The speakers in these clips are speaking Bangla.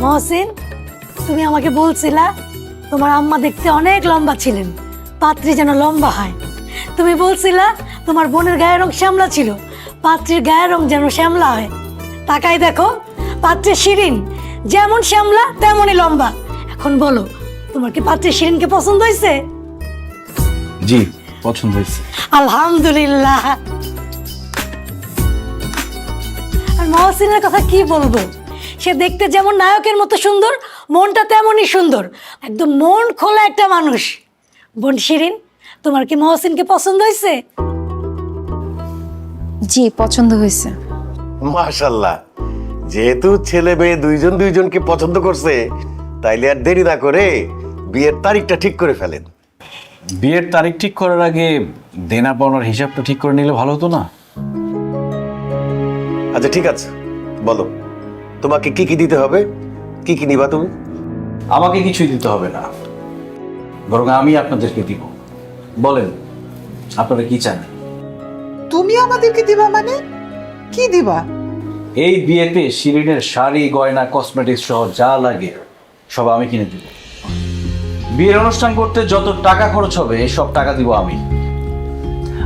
মহসিন, তুমি আমাকে বলছিলা তোমার আম্মা দেখতে অনেক লম্বা ছিলেন, পাত্রী যেন লম্বা হয়। তুমি বলছিলা তোমার বোনের গায়ের রং শ্যামলা ছিল, পাত্রীর গায়ের রং যেন শ্যামলা হয়। তাকাই দেখো, পাত্রের শিরিন যেমন শ্যামলা তেমনই লম্বা। এখন বলো, তোমার কি পাত্রের শিরিনকে পছন্দ হয়েছে? জি, পছন্দ হয়েছে। আলহামদুলিল্লাহ। আর মহসিনের কথা কি বলবো, সে দেখতে যেমন নায়কের মতো সুন্দর, মনটা তেমনই সুন্দর, একদম মন খোলা একটা মানুষ। বোন শিরিন, তোমার কি মহসিনকে পছন্দ হয়েছে? জি, পছন্দ হয়েছে। মাশাল্লাহ, যেহেতু ছেলে মেয়ে দুইজন দুইজনকে পছন্দ করছে, তাইলে আর দেরি না করে বিয়ের তারিখটা ঠিক করে ফেলেন। বিয়ের তারিখ ঠিক করার আগে দেনা পাওনার হিসাবটা ঠিক করে নিলে ভালো হতো না? আচ্ছা ঠিক আছে, বলো তোমাকে কি কি দিতে হবে, কি কি নিবা তুমি? আমাকে কিছুই দিতে হবে না, বরং আমি আপনাদেরকে দিব। বলেন আপনারা কি চান? তুমি আমাদেরকে দিবা মানে কি দিবা? এই বিয়েতে শিরিনের শাড়ি, গয়না, কসমেটিক্স সহ যা লাগে সব আমি কিনে দিব। বিয়ের অনুষ্ঠান করতে যত টাকা খরচ হবে সব টাকা দিব আমি।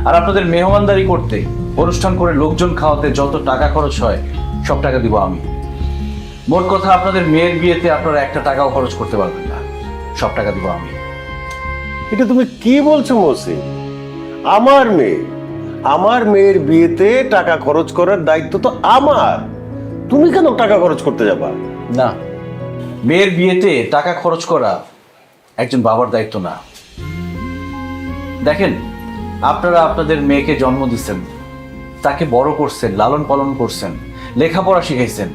আর আপনাদের মেহমানদারি করতে, অনুষ্ঠান করে লোকজন খাওয়াতে যত টাকা খরচ হয় সব টাকা দিব আমি। মোট কথা, আপনাদের মেয়ের বিয়েতে আপনারা একটা টাকাও খরচ করতে পারবেন না, সব টাকা দিব আমি। এটা তুমি কি বলছো মহসিন? আমার মেয়ের বিয়েতে টাকা খরচ করার দায়িত্ব তো আমার, তুমি কেন টাকা খরচ করতে যাবা? না, মেয়ের বিয়েতে টাকা খরচ করা একজন বাবার দায়িত্ব না। দেখেন, আপনারা আপনাদের মেয়েকে জন্ম দিচ্ছেন, তাকে বড় করছেন, লালন পালন করছেন, লেখাপড়া শিখাইছেন,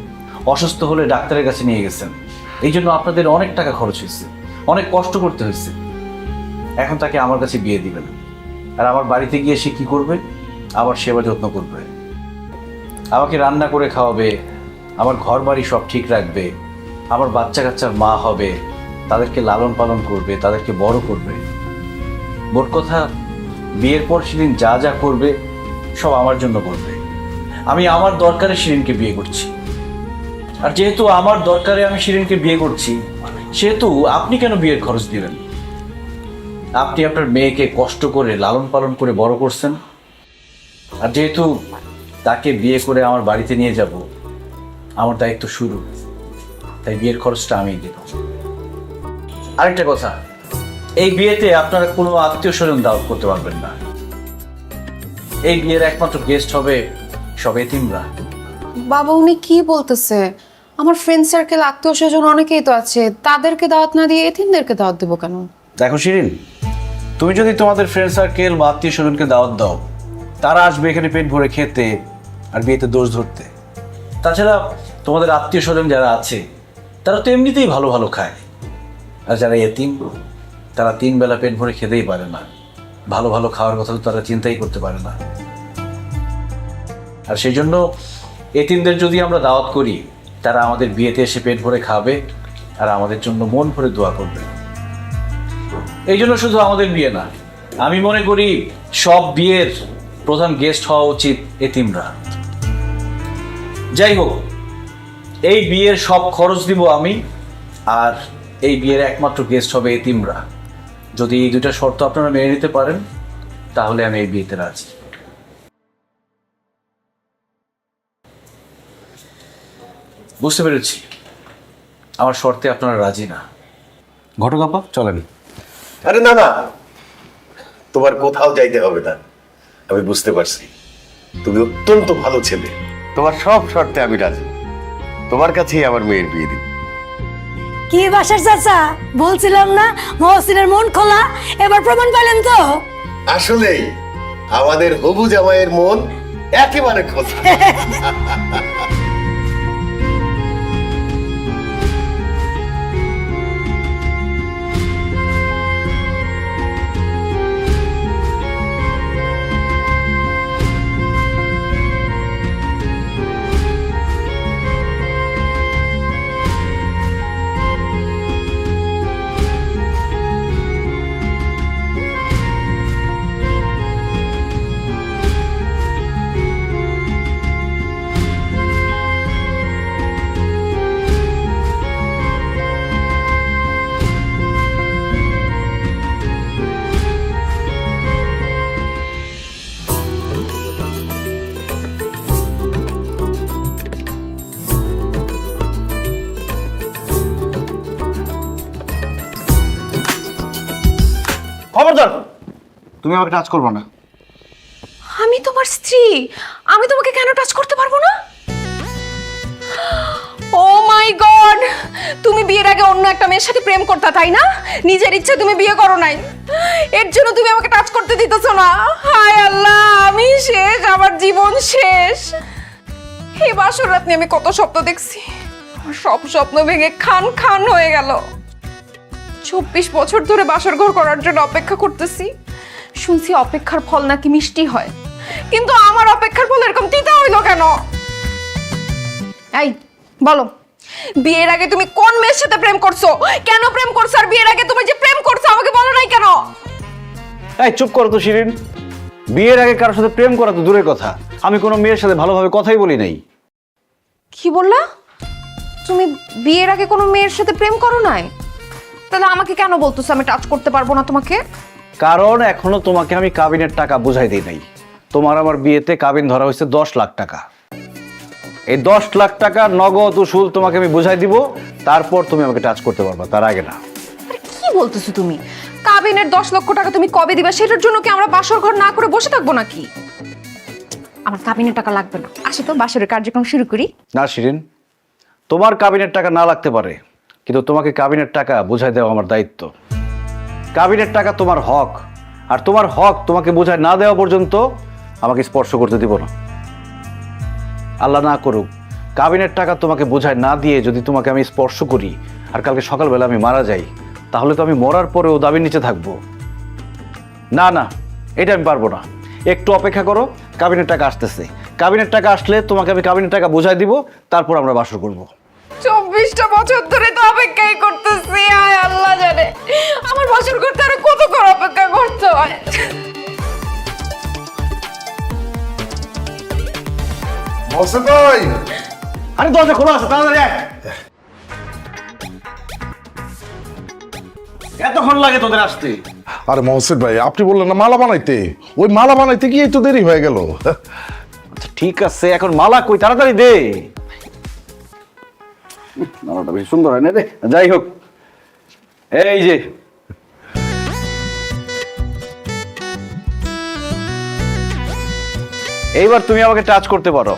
অসুস্থ হলে ডাক্তারের কাছে নিয়ে গেছেন। এই জন্য আপনাদের অনেক টাকা খরচ হয়েছে, অনেক কষ্ট করতে হয়েছে। এখন তাকে আমার কাছে বিয়ে দিবেন, আর আমার বাড়িতে গিয়ে সে কি করবে? আমার সেবা যত্ন করবে, আমাকে রান্না করে খাওয়াবে, আমার ঘর বাড়ি সব ঠিক রাখবে, আমার বাচ্চা কাচ্চার মা হবে, তাদেরকে লালন পালন করবে, তাদেরকে বড় করবে। মোট কথা, বিয়ের পর শিরিন যা যা করবে সব আমার জন্য করবে। আমি আমার দরকারে শিরিনকে বিয়ে করছি, আর যেহেতু আমার দরকারে আমি শিরিনকে বিয়ে করছি, সেহেতু আপনি কেন বিয়ের খরচ দিবেন? আপনি আপনার মেয়েকে কষ্ট করে লালন পালন করে বড় করছেন, আর যেহেতু তাকে বিয়ে করে আমার বাড়িতে নিয়ে যাব, আমার দায়িত্ব শুরু, তাই বিয়ের খরচটা আমিই দেব। আরেকটা কথা, এই বিয়েতে আপনারা কোনো আত্মীয় স্বজন দাওয়াত করতে পারবেন না। এই বিয়ের একমাত্র গেস্ট হবে সব এতিমরা। বাবা, উনি কি বলতেছে? আমার ফ্রেন্ড সার্কেল, আত্মীয় স্বজন অনেকেই তো আছে, তাদেরকে দাওয়াত না দিয়ে এতিমদেরকে দাওয়াত দেবো কেন? দেখো শিরিন, তুমি যদি তোমাদের ফ্রেন্ড সার্কেল বা আত্মীয় স্বজনকে দাওয়াত দাও, তারা আসবে এখানে পেট ভরে খেতে আর বিয়েতে দোষ ধরতে। তাছাড়া তোমাদের আত্মীয় স্বজন যারা আছে তারা তো এমনিতেই ভালো ভালো খায়, আর যারা এতিম তারা 3 বেলা পেট ভরে খেতেই পারে না, ভালো ভালো খাওয়ার কথা তো তারা চিন্তাই করতে পারে না। আর সেই জন্য এতিমদের যদি আমরা দাওয়াত করি, তারা আমাদের বিয়েতে এসে পেট ভরে খাবে আর আমাদের জন্য মন ভরে দোয়া করবে। এই জন্য শুধু আমাদের বিয়ে না, আমি মনে করি সব বিয়ের প্রধান গেস্ট হওয়া উচিত এতিমরা। যাই হোক, এই বিয়ের সব খরচ দিব আমি, আর এই বিয়ের একমাত্র গেস্ট হবে এতিমরা। যদি এই দুটা শর্ত আপনারা মেনে নিতে পারেন, তাহলে আমি এই বিয়েতে রাজি। বুঝতে পেরেছি, আমার শর্তে আপনারা রাজি না। ঘটক আপা, চলেন। আরে না না, তোমার কোথাও যাইতে হবে না। আমি বুঝতে পারছি তুমি অত্যন্ত ভালো ছেলে, তোমার সব শর্তে আমি রাজি। তোমার কাছেই আমার মেয়ের বিয়ে দিব। কি বাসার চাচা, বলছিলাম না মহসিনের মন খোলা, এবার প্রমাণ পাইলেন তো? আসলেই আমাদের হবু জামাইয়ের মন একেবারে খোলা। তুমি আমাকে টাচ করবে না। আমি তোমার স্ত্রী, আমি তোমাকে কেন টাচ করতে পারবো না? ও মাই গড, তুমি বিয়ের আগে অন্য একটা মেয়ের সাথে প্রেম করতে, তাই না? নিজের ইচ্ছে তুমি বিয়ে করো নাই, এর জন্য তুমি আমাকে টাচ করতে দিতেছো না। হায় আল্লাহ, আমি শেষ, আমার জীবন শেষ। এই বাসর রাত নিয়ে আমি কত স্বপ্ন দেখছি, আমার সব স্বপ্ন ভেঙে খান খান হয়ে গেল। 24 বছর ধরে বাসর ঘর করার জন্য অপেক্ষা করতেছি, শুনছি অপেক্ষার ফল নাকি মিষ্টি হয়, কিন্তু আমার অপেক্ষার ফল এরকম তিতা হইলো কেন? এই বলো, বিয়ের আগে তুমি কোন মেয়ের সাথে প্রেম করছো, কেন প্রেম করছো? আর বিয়ের আগে তুমি যে প্রেম করছো আমাকে বলো নাই কেন? এই চুপ করো তো শিরিন, বিয়ের আগে কারোর সাথে প্রেম করা তো দূরের কথা, আমি কোনো মেয়ের সাথে ভালোভাবে কথাই বলি নাই। কি বললা? তুমি বিয়ের আগে কোনো মেয়ের সাথে প্রেম করো নাই? তাহলে আমাকে কেন বলতেছো আমি টাচ করতে পারবো না তোমাকে? কারণ এখনো তোমাকে আমি কাবিনের টাকা বুঝাই দিই নাই। তোমার আমার বিয়েতে কাবিন ধরা হয়েছে 10 লাখ টাকা। এই 10 লাখ টাকা নগদ উসুল তোমাকে আমি বুঝাই দিব, তারপর তুমি আমাকে টাচ করতে পারবা, তার আগে না। আরে কি বলতেছো তুমি? কাবিনের 10 লক্ষ টাকা তুমি কবে দিবা? সেটার জন্য কি আমরা বাসর ঘর না করে বসে থাকবো নাকি? আমার কাবিনের টাকা লাগবে না, আসো তো বাসরের কার্যক্রম শুরু করি। না শিরিন, তোমার কাবিনের টাকা না লাগতে পারে, কিন্তু তোমাকে কাবিনের টাকা বুঝাই দেওয়া আমার দায়িত্ব। কাবিনের টাকা তোমার হক, আর তোমার হক তোমাকে বুঝাই না দেওয়া পর্যন্ত আমাকে স্পর্শ করতে দিব না। আল্লাহ না করুক, কাবিনের টাকা তোমাকে বুঝাই না দিয়ে যদি তোমাকে আমি স্পর্শ করি আর কালকে সকালবেলা আমি মারা যাই, তাহলে তো আমি মরার পরেও দাবির নিচে থাকবো। না না, এটা আমি পারবো না। একটু অপেক্ষা করো, কাবিনের টাকা আসতেছে। কাবিনের টাকা আসলে তোমাকে আমি কাবিনের টাকা বুঝাই দিব, তারপর আমরা বাসর করবো। 24টা বছর ধরে তো অপেক্ষাই করতেছি, আয় আল্লাহ জানে আমার বাসর করতে আরো কতক্ষণ অপেক্ষা করতে হয়। মহসিন ভাই, আরে দরজা খোলা আছে, তাড়াতাড়ি আয়। এতক্ষণ লাগে তোদের আসতে? আরে মহসিন ভাই, আপনি বললেন না মালা বানাইতে, ওই মালা বানাইতে গিয়ে তো দেরি হয়ে গেল। আচ্ছা ঠিক আছে, এখন মালা কই, তাড়াতাড়ি দে। মালাটা বেশ সুন্দর হয় না রে? যাই হোক, এই যে এইবার তুমি আমাকে টাচ করতে পারো।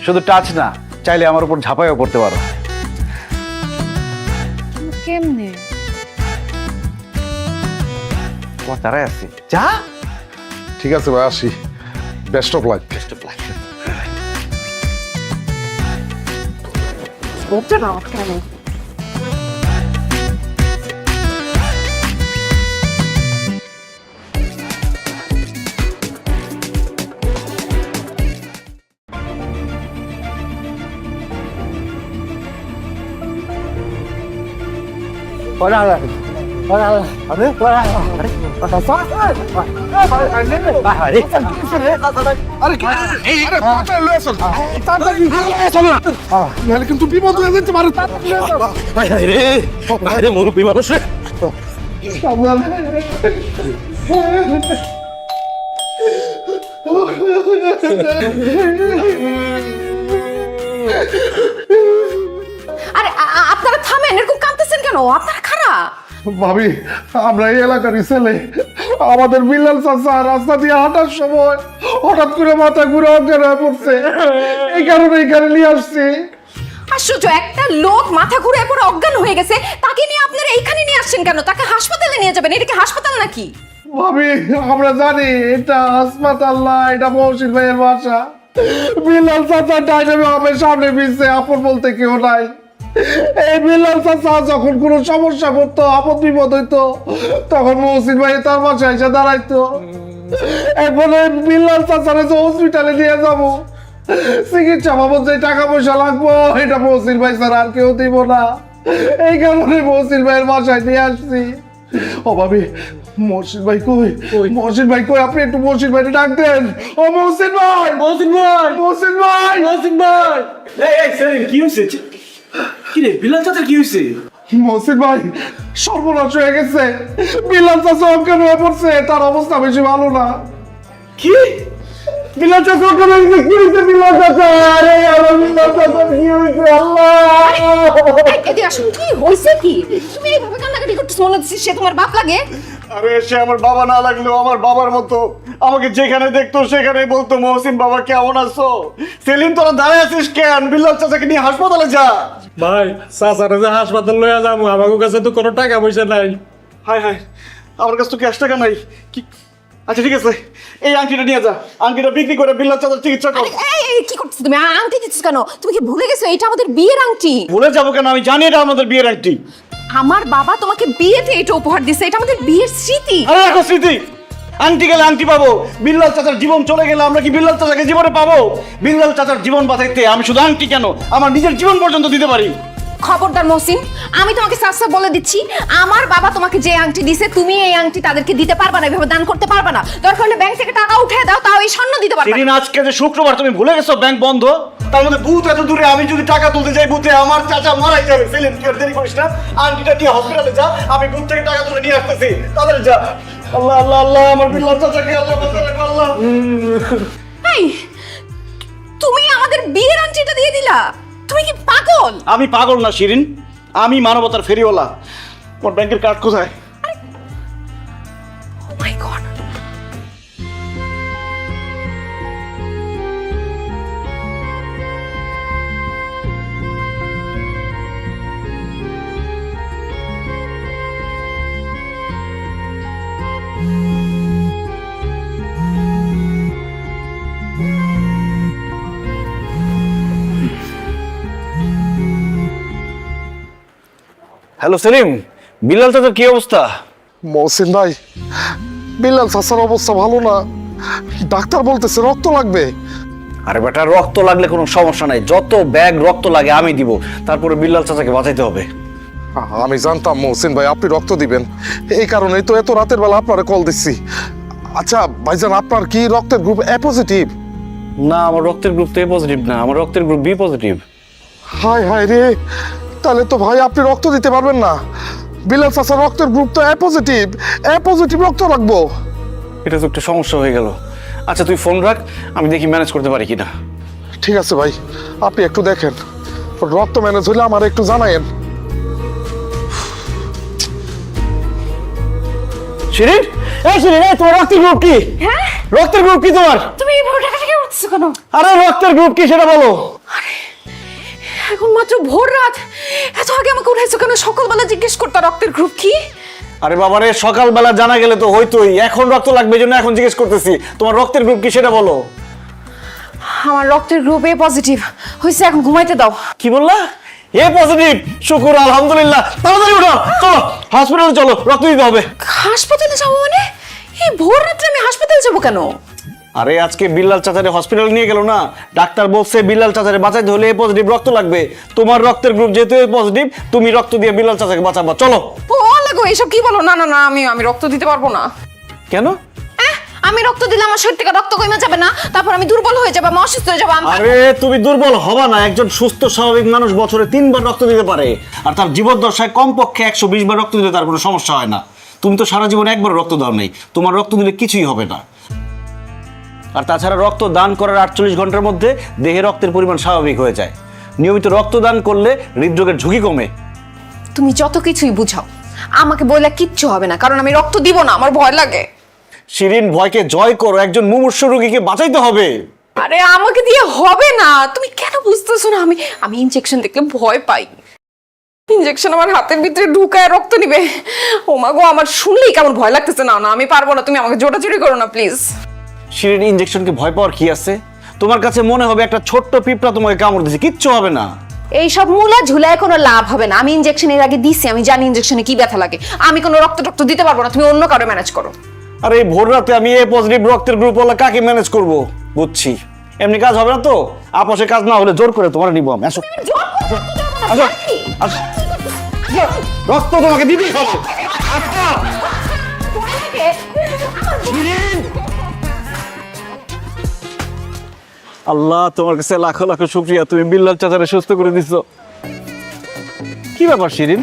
শুধু টাচ না, চাইলে আমার উপর ঝাঁপাইও করতে পারো। কেমনে? তোমার তারাই আছে, যা। ঠিক আছে ভাই, আসি। Best of luck. বলছে না কেন? নাহলে কিন্তু বিপদ হয়ে যেতে পারে। আরে আপনারা থামেন, এরকম কাঁদতেছেন কেন? আপনারা খারাপ। ভাবি, আমরা এই এলাকারই ছেলে। আমাদের বিল্লাল চাচা রাস্তা দিয়ে হাঁটার সময় হঠাৎ করে মাথা ঘুরে অজ্ঞান হয়ে পড়ছে, এই কারণে এখানে নিয়ে আসছি। আশ্চর্য, একটা লোক মাথা ঘুরে পড়ে অজ্ঞান হয়ে গেছে, তাকে নিয়ে আপনারা এইখানে নিয়ে আসছেন কেন? তাকে হাসপাতালে নিয়ে যাবেন, এটা কি হাসপাতাল নাকি? ভাবি, আমরা জানি এটা হাসপাতাল না, এটা মহসিন ভাইয়ের বাসা। বিল্লাল চাচা ডাইনামে আমার সামনে পিছনে আপন বলতে কেউ নাই। এই বিল্লাল চাচা যখন কোনো সমস্যা পড়তো, আপদ বিপদ হইতো, তখন মহসিন ভাই তার বাসায় এসে দাঁড়াইতো। এখন এই বিল্লাল চাচারে যে হসপিটালে নিয়ে যাবো, চিকিৎসা বাবদ যে টাকা পয়সা লাগবো, এটা মহসিন ভাই স্যার আর কেউ দিব না। এই কারণে মহসিন ভাইয়ের বাসায় নিয়ে আসছি। ও ভাবি, মহসিন ভাই কই? মহসিন ভাই কই? আপনি একটু মহসিন ভাইকে ডাক দেন। ও মহসিন ভাই, মহসিন ভাই, মহসিন ভাই, মহসিন ভাই। কি হয়েছে? কি রে, বিলাল চাচার কি হয়েছে? মহসিন ভাই, সর্বনাশ হয়ে গেছে। বিল্লাল চাচা অজ্ঞান হয়ে পড়ছে, তার অবস্থা বেশি ভালো না। কি? বিলাল চাচা ওখানে কি হয়েছে? বিলাল চাচা, আরে আমার বিলাল চাচা কি হয়েছে? আল্লাহ! এদিকে আসো, কি হয়েছে কি? তুমি এইভাবে কান্নাকাটি করতেছো, মনে হচ্ছে সে তোমার বাপ লাগে। আরে সে আমার বাবা না লাগলেও আমার বাবার মতো, আমাকে যেখানে দেখতো সেখানে বলতো, মহসিন বাবা কেমন আছো? সেলিম তোরা দাঁড়ায় আছিস কেন? বিলাল চাচাকে নিয়ে হাসপাতালে যা। ভাই চাচারে যে হাসপাতাল লইয়া যাবো, আমার কাছে তো কোনো টাকা পয়সা নাই। হায় হায়, আমার কাছে তো ক্যাশ টাকা নাই। কি? আচ্ছা ঠিক আছে, এই আংটিটা নিয়ে যা, আংটিটা বিক্রি করে বিলাল চাচার চিকিৎসা কর। এই কি করতেছো তুমি? আংটি দিচ্ছ কেন? তুমি কি ভুলে গেছো এটা আমাদের বিয়ের আংটি? ভুলে যাবো কেন? আমি জানি এটা আমাদের বিয়ের আংটি। আমার বাবা তোমাকে বিয়েতে এটা উপহার দিছে, এটা আমাদের বিয়ের স্মৃতি। আরে রাখো স্মৃতি, আংটি গেলে আংটি পাবো, বিল্লাল চাচার জীবন চলে গেলে আমরা কি বিল্লাল চাচাকে জীবনে পাবো? বিল্লাল চাচার জীবন বাঁচাইতে আমি শুধু আংটি কেন, আমার নিজের জীবন পর্যন্ত দিতে পারি। খবরদার মহসিন, আমি তোমাকে সাফ বলে দিচ্ছি, আমার বাবা তোমাকে যে আংটি দিছে তুমি এই আংটি তাদেরকে দিতে পারবে না, এভাবে দান করতে পারবে না। দরকার হলে ব্যাংক থেকে টাকা উঠে দাও, তাও এই স্বর্ণ দিতে পারবে সেদিন না। আজকে যে শুক্রবার, তুমি ভুলে গেছো ব্যাংক বন্ধ? তার মধ্যে বুথ এত দূরে, আমি যদি টাকা তুলতে যাই বুথে আমার চাচা মারাই যাবে। সেলিম তুই আর দেরি করিস না, আংটিটা নিয়ে হসপিটালে যা, আমি বুথ থেকে টাকা তুলে নিয়ে আসতেছি, তাদের যা। আল্লাহ আল্লাহ আল্লাহ, আমার বিল্লাল চাচাকে আল্লাহ বাঁচালে আল্লাহ। এই, তুমি আমাদের বিয়ের আংটিটা দিয়ে দিলা? তুমি কি পাগল? আমি পাগল না শিরিন, আমি মানবতার ফেরিওয়ালা। তোমার ব্যাংকের কার্ড কোথায়? Oh my God! Hello Salim, Bilal চাচার কি অবস্থা? মহসিন ভাই, বিল্লাল চাচার অবস্থা ভালো না, ডাক্তার বলতেছে রক্ত লাগবে। আরে বেটা, রক্ত লাগলে কোনো সমস্যা নাই, যত ব্যাগ রক্ত লাগে আমি দিব, তারপরে বিল্লাল চাচাকে বাঁচাইতে হবে। আমি জানতাম মহসিন ভাই আপনি রক্ত দিবেন, এই কারণেই তো এত রাতের বেলা আপনারে কল দিচ্ছি। আচ্ছা ভাইজান, আপনার কি রক্তের গ্রুপ এ পজিটিভ? না, আমার রক্তের গ্রুপ তো এ পজিটিভ না, আমার রক্তের গ্রুপ বি পজিটিভ। হায় হায় রে, তাহলে তো ভাই আপনি রক্ত দিতে পারবেন না। বিল্লাল চাচার রক্তের গ্রুপ তো এ পজিটিভ, এ পজিটিভ রক্ত লাগবো। এটা তো একটা সমস্যা হয়ে গেল। আচ্ছা তুই ফোন রাখ, আমি দেখি ম্যানেজ করতে পারি কিনা। ঠিক আছে ভাই, আপনি একটু দেখেন, রক্ত ম্যানেজ হলে আমার একটু জানায়েন। শিরিন, এই শিরিন, এই তোমার রক্তের গ্রুপ কি? হ্যাঁ, রক্তের গ্রুপ কি তোমার? তুমি এইভাবে টাকাটাকি করতেছো কেন? আরে রক্তের গ্রুপ কি সেটা বলো। এখন মাত্র ভোর রাত, এত আগে আমাকে উঠাইছো কেন? সকালবেলা জিজ্ঞেস করতে রক্তের গ্রুপ কি? আরে বাবারে, সকালবেলা জানা গেলে তো হইতোই, এখন রক্ত লাগবে জন্য এখন জিজ্ঞেস করতেছি। তোমার রক্তের গ্রুপ কি সেটা বলো। আমার রক্তের গ্রুপ এ পজিটিভ হয়েছে, এখন ঘুমাইতে দাও। কি বললা? এ পজিটিভ? শুকুর আলহামদুলিল্লাহ, তাড়াতাড়ি উঠো, চলো হসপিটালে চলো, রক্ত দিতে হবে। হাসপাতালে যাবো মানে? এই ভোর রাত্রে আমি হাসপাতালে যাবো কেন? আরে আজকে বিল্লাল চাচারে হসপিটালে নিয়ে গেল না, ডাক্তার বলছে বিল্লাল চাচারে বাঁচাইতে হলে এ পজিটিভ রক্ত লাগবে। তোমার রক্তের গ্রুপ যেহেতু এ পজিটিভ, তুমি রক্ত দিয়ে বিল্লাল চাচাকে বাঁচাবা, চলো। ও লাগো, এসব কি বলো? না না না, আমি রক্ত দিতে পারবো না। কেন? আমি রক্ত দিলে আমার শরীর থেকে রক্ত কমে যাবে না, তারপর আমি দুর্বল হয়ে যাবো, আমি অসুস্থ হয়ে যাবো। আরে তুমি দুর্বল হবা না, একজন সুস্থ স্বাভাবিক মানুষ বছরে 3 বার রক্ত দিতে পারে, আর তার জীবদ্দশায় কমপক্ষে 120 বার রক্ত দিলে তার কোনো সমস্যা হয় না। তুমি তো সারা জীবন একবার রক্ত দাও নাই, তোমার রক্ত দিলে কিছুই হবে না। আর তাছাড়া রক্ত দান করার 48 ঘন্টার মধ্যে দেহে রক্তের পরিমাণ স্বাভাবিক হয়ে যায়। নিয়মিত রক্তদান করলে হৃদরোগের ঝুঁকি কমে। তুমি যত কিছুই বুঝাও, আমাকে বললে কিচ্ছু হবে না, কারণ আমি রক্ত দিব না, আমার ভয় লাগে। শিরিন, ভয়কে জয় করো, একজন মুমূর্ষু রোগীকে বাঁচাইতে হবে। আরে আমাকে দিয়ে হবে না, তুমি কেন বুঝতেছো না? আমি ইনজেকশন দেখলে ভয় পাই। ইনজেকশন আমার হাতের ভিতরে ঢুকায় রক্ত নিবে, ও মা গো, আমার শুনলেই কেমন ভয় লাগতেছে। না না, আমি পারবো না, তুমি আমাকে জোটাজুটি করো না প্লিজ। শিরিন, ইনজেকশনকে ভয় পাওয়ার কি আছে? তোমার কাছে মনে হবে একটা ছোট্ট পিঁপড়া তোমাকে কামড় দিয়েছে, কিচ্ছু হবে না। এইসব মূলা ঝুলায় কোনো লাভ হবে না। আমি ইনজেকশনের আগে দিছি, আমি জানি ইনজেকশনে কি ব্যথা লাগে। আমি কোনো রক্ত দিতে পারবো না, তুমি অন্য কারো ম্যানেজ করো। আরে এই ভোর রাতে আমি এ পজিটিভ রক্তের গ্রুপ ওলা কাকে ম্যানেজ করব? বুঝছি, এমনি কাজ হবে না তো। আপসে কাজ না হলে জোর করে তোমার নিব আমি। আসো আসো আসো, রক্ত তোমাকে দিতেই হবে। আল্লাহ, তোমার কাছে লাখো লাখো শুকরিয়া, তুমি বিল্লাল চাচারে সুস্থ করে দিছো। কি ব্যাপার শিরিন,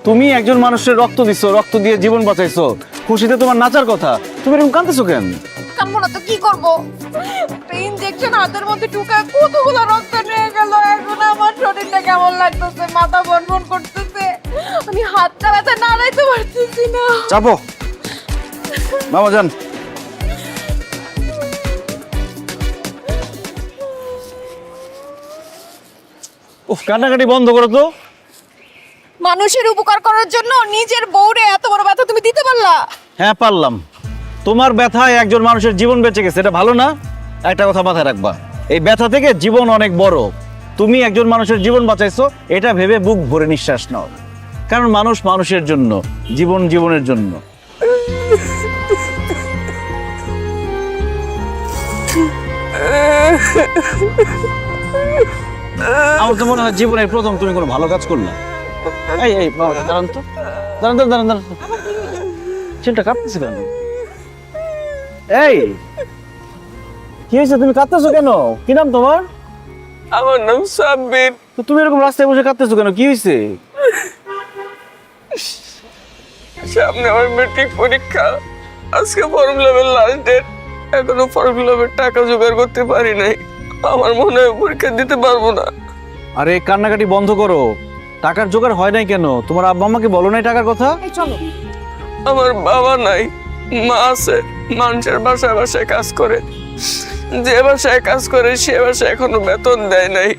তুমি একজন মানুষের রক্ত দিছো, রক্ত দিয়ে জীবন বাঁচাইছো, খুশিতে তোমার নাচার কথা, তুমি এরকম কাঁদতেছো কেন? কানবো না তো কি করবো? ইনজেকশন হাতের মধ্যে ঢুকায় কতগুলো রক্ত নিয়ে গেল। এখন আমার শরীরটা কেমন লাগতেছে, মাথা বনবন করতেছে, আমি হাত চালাতে নাড়াইতে পারতেছি না। চাপো মামা যান। উফ, কান্নাকাটি বন্ধ করো তো। মানুষের উপকার করার জন্য নিজের বউরে এত বড় ব্যথা তুমি দিতে পারলা? হ্যাঁ পারলাম। তোমার ব্যথায় একজন মানুষের জীবন বেঁচে গেছে, এটা ভালো না? একটা কথা মাথায় রাখবা, এই ব্যথা থেকে জীবন অনেক বড়। তুমি একজন মানুষের জীবন বাঁচাইছো, এটা ভেবে বুক ভরে নিঃশ্বাস নাও। কারণ মানুষ মানুষের জন্য, জীবন জীবনের জন্য। আমার তো মনে হয় জীবনের প্রথম তুমি কোনো ভালো কাজ করলে। এই এই বাবা, দাঁড়ান তো, দাঁড়ান দাঁড়ান দাঁড়ান। ছেলেটা কাঁদতেছে কেন? এই কি হয়েছে, তুমি কাঁদতেছো কেন? কি নাম তোমার? আমার নাম সাব্বির। তো তুমি এরকম রাস্তায় বসে কাঁদতেছো কেন, কি হয়েছে? সামনে আমার মেট্রিক পরীক্ষা, আজকে ফর্ম ফিলাপের লাস্ট ডেট। এখনো ফর্ম ফিলাপের টাকা জোগাড় করতে পারি নাই। আমার মনে হয় পরীক্ষা দিতে পারবো না। আরে কান্নাকাটি বন্ধ করো। টাকার জোগাড় হয় নাই কেন? তোমার আব্বা আম্মাকে বলো নাই টাকার কথা? এই চলো। আমার বাবা নাই, মা আছে, মানুষের বাসায় বাসায় কাজ করে। যে বাসায় কাজ করে সে বাসায় এখনো বেতন দেয় নাই।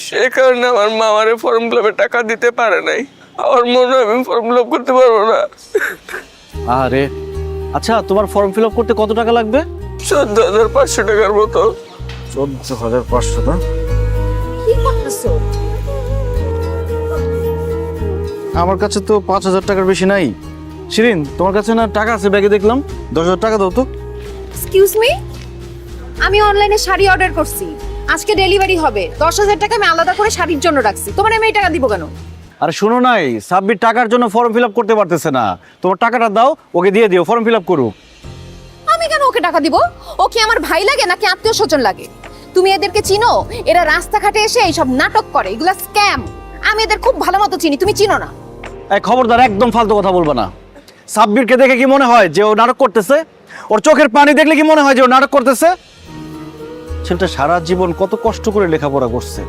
সে কারণে আমার মা আমারে ফর্ম ফিলাপের টাকা দিতে পারে নাই। আমার মনে হয় আমি ফর্ম ফিলাপ করতে পারবো না। আরে আচ্ছা, তোমার ফর্ম ফিল আপ করতে কত টাকা লাগবে? 14,500 টাকার মতো। 14,500 না? কি করতেছো? আমার কাছে তো 5,000 টাকার বেশি নাই। শিরিন, তোমার কাছে না টাকা আছে? ব্যাগে দেখলাম 10,000 টাকা দাও তো। এক্সকিউজ মি, আমি অনলাইনে শাড়ি অর্ডার করছি, আজকে ডেলিভারি হবে। 10,000 টাকা আমি আলাদা করে শাড়ির জন্য রাখছি। তোমার আমি এই টাকা দিব কেন? আরে শোনো নাই, সাব্বির টাকার জন্য ফর্ম ফিল আপ করতে পারতেছে না। তোমার টাকাটা দাও, ওকে দিয়ে দিও, ফর্ম ফিল আপ করুক। আমি কেন ওকে টাকা দিব? ও কি আমার ভাই লাগে নাকি আত্মীয় স্বজন লাগে? তুমি এদেরকে চিনো? এরা রাস্তাঘাটে এসে এইসব নাটক করে, এগুলা স্ক্যাম। আমি এদের খুব ভালো মতো চিনি, তুমি চিনো না? এই খবরদার, একদম ফালতু কথা বলবা না। সাব্বিরকে দেখে কি মনে হয় যে ও নাটক করতেছে? ওর চোখের পানি দেখলে কি মনে হয় যে ও নাটক করতেছে? ছেলেটা সারা জীবন কত কষ্ট করে লেখাপড়া করছে,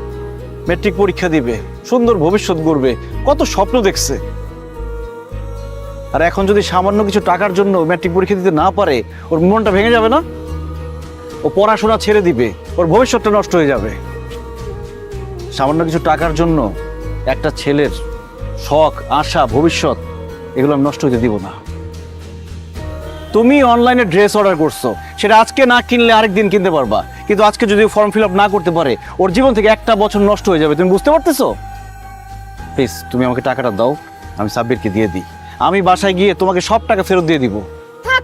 মেট্রিক পরীক্ষা দিবে, সুন্দর ভবিষ্যৎ গড়বে, কত স্বপ্ন দেখছে। আর এখন যদি সামান্য কিছু টাকার জন্য মেট্রিক পরীক্ষা দিতে না পারে, ওর মনটা ভেঙে যাবে না? ও পড়াশোনা ছেড়ে দিবে, ওর ভবিষ্যৎটা নষ্ট হয়ে যাবে। সামান্য কিছু টাকার জন্য একটা ছেলের শখ, আশা, ভবিষ্যৎ এগুলো আমি নষ্ট হতে দিব না। তুমি অনলাইনে ড্রেস অর্ডার করছো, সেটা আজকে না কিনলে আরেকদিন কিনতে পারবা, কিন্তু আজকে যদি ফর্ম ফিল আপ না করতে পারে, ওর জীবন থেকে একটা বছর নষ্ট হয়ে যাবে। তুমি বুঝতে পারতেছো? প্লিজ তুমি আমাকে টাকাটা দাও, আমি সাব্বিরকে দিয়ে দিই। আমি বাসায় গিয়ে তোমাকে সব টাকা ফেরত দিয়ে দিব। থাক,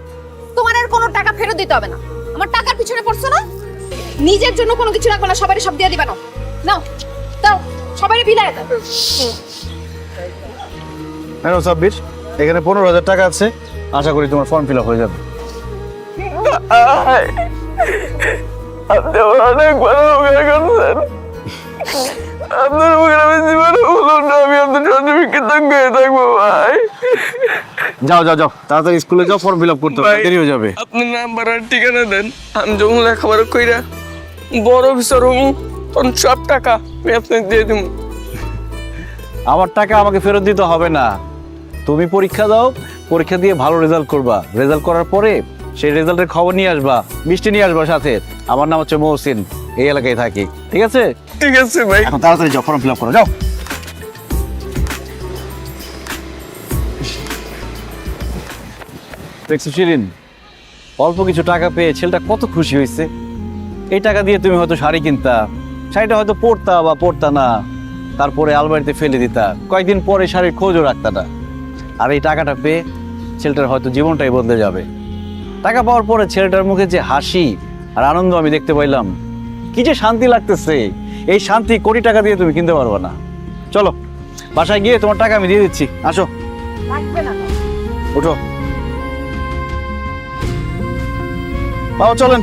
তোমার আর কোনো টাকা ফেরত দিতে হবে না। আমার টাকার পিছনে পড়ছো না? নিজের জন্য কোনো কিছু রাখবে না, সবারই সব দিয়ে দিবা না। নাও দাও, সবারই বিলায় দাও। হ্যাঁ সাব্বির, এখানে 15,000 টাকা আছে, আশা করি তোমার ফর্ম ফিল আপ হয়ে যাবে। আপনি আমার অনেক ভালো উপকার করছেন। আপনার উপকার আমি জীবনে বলুন না, আমি আপনার সার্টিফিকেট হয়ে থাকবো ভাই। যাও যাও যাও, তাড়াতাড়ি স্কুলে যাও, ফর্ম ফিল আপ করতে হবে, ভাই, দেরি হয়ে যাবে। আপনার নাম্বার আর ঠিকানা দেন, আমি যখন লেখাপড়া কইরা বড় অফিসার হবো তখন সব টাকা আমি আপনাকে দিয়ে দেবো। আমার টাকা আমাকে ফেরত দিতে হবে না। তুমি পরীক্ষা দাও, পরীক্ষা দিয়ে ভালো রেজাল্ট করবা, রেজাল্ট করার পরে সেই রেজাল্টের খবর নিয়ে আসবা, মিষ্টি নিয়ে আসবা সাথে। আমার নাম হচ্ছে মহসিন, এই এলাকায় থাকি, ঠিক আছে? ঠিক আছে ভাই। এখন তাড়াতাড়ি যাও, ফর্ম ফিল আপ করো, যাও। দেখছো শিরিন, অল্প কিছু টাকা পেয়ে ছেলেটা কত খুশি হয়েছে। এই টাকা দিয়ে তুমি হয়তো শাড়ি কিনতা, শাড়িটা হয়তো পরতা বা পরতা না, তারপরে আলমারিতে ফেলে দিতা, কয়েকদিন পরে শাড়ির খোঁজও রাখতা না। আর এই টাকাটা পেয়ে ছেলেটার হয়তো জীবনটাই বদলে যাবে। টাকা পাওয়ার পরে ছেলেটার মুখে যে হাসি আর আনন্দ আমি দেখতে পাইলাম, কি যে শান্তি লাগতেছে, এই শান্তি কোটি টাকা দিয়ে তুমি কিনতে পারবে না। চলো বাসায় গিয়ে তোমার টাকা আমি দিয়ে দিচ্ছি, আসো। লাগবে না। উঠো বাবা, চলেন।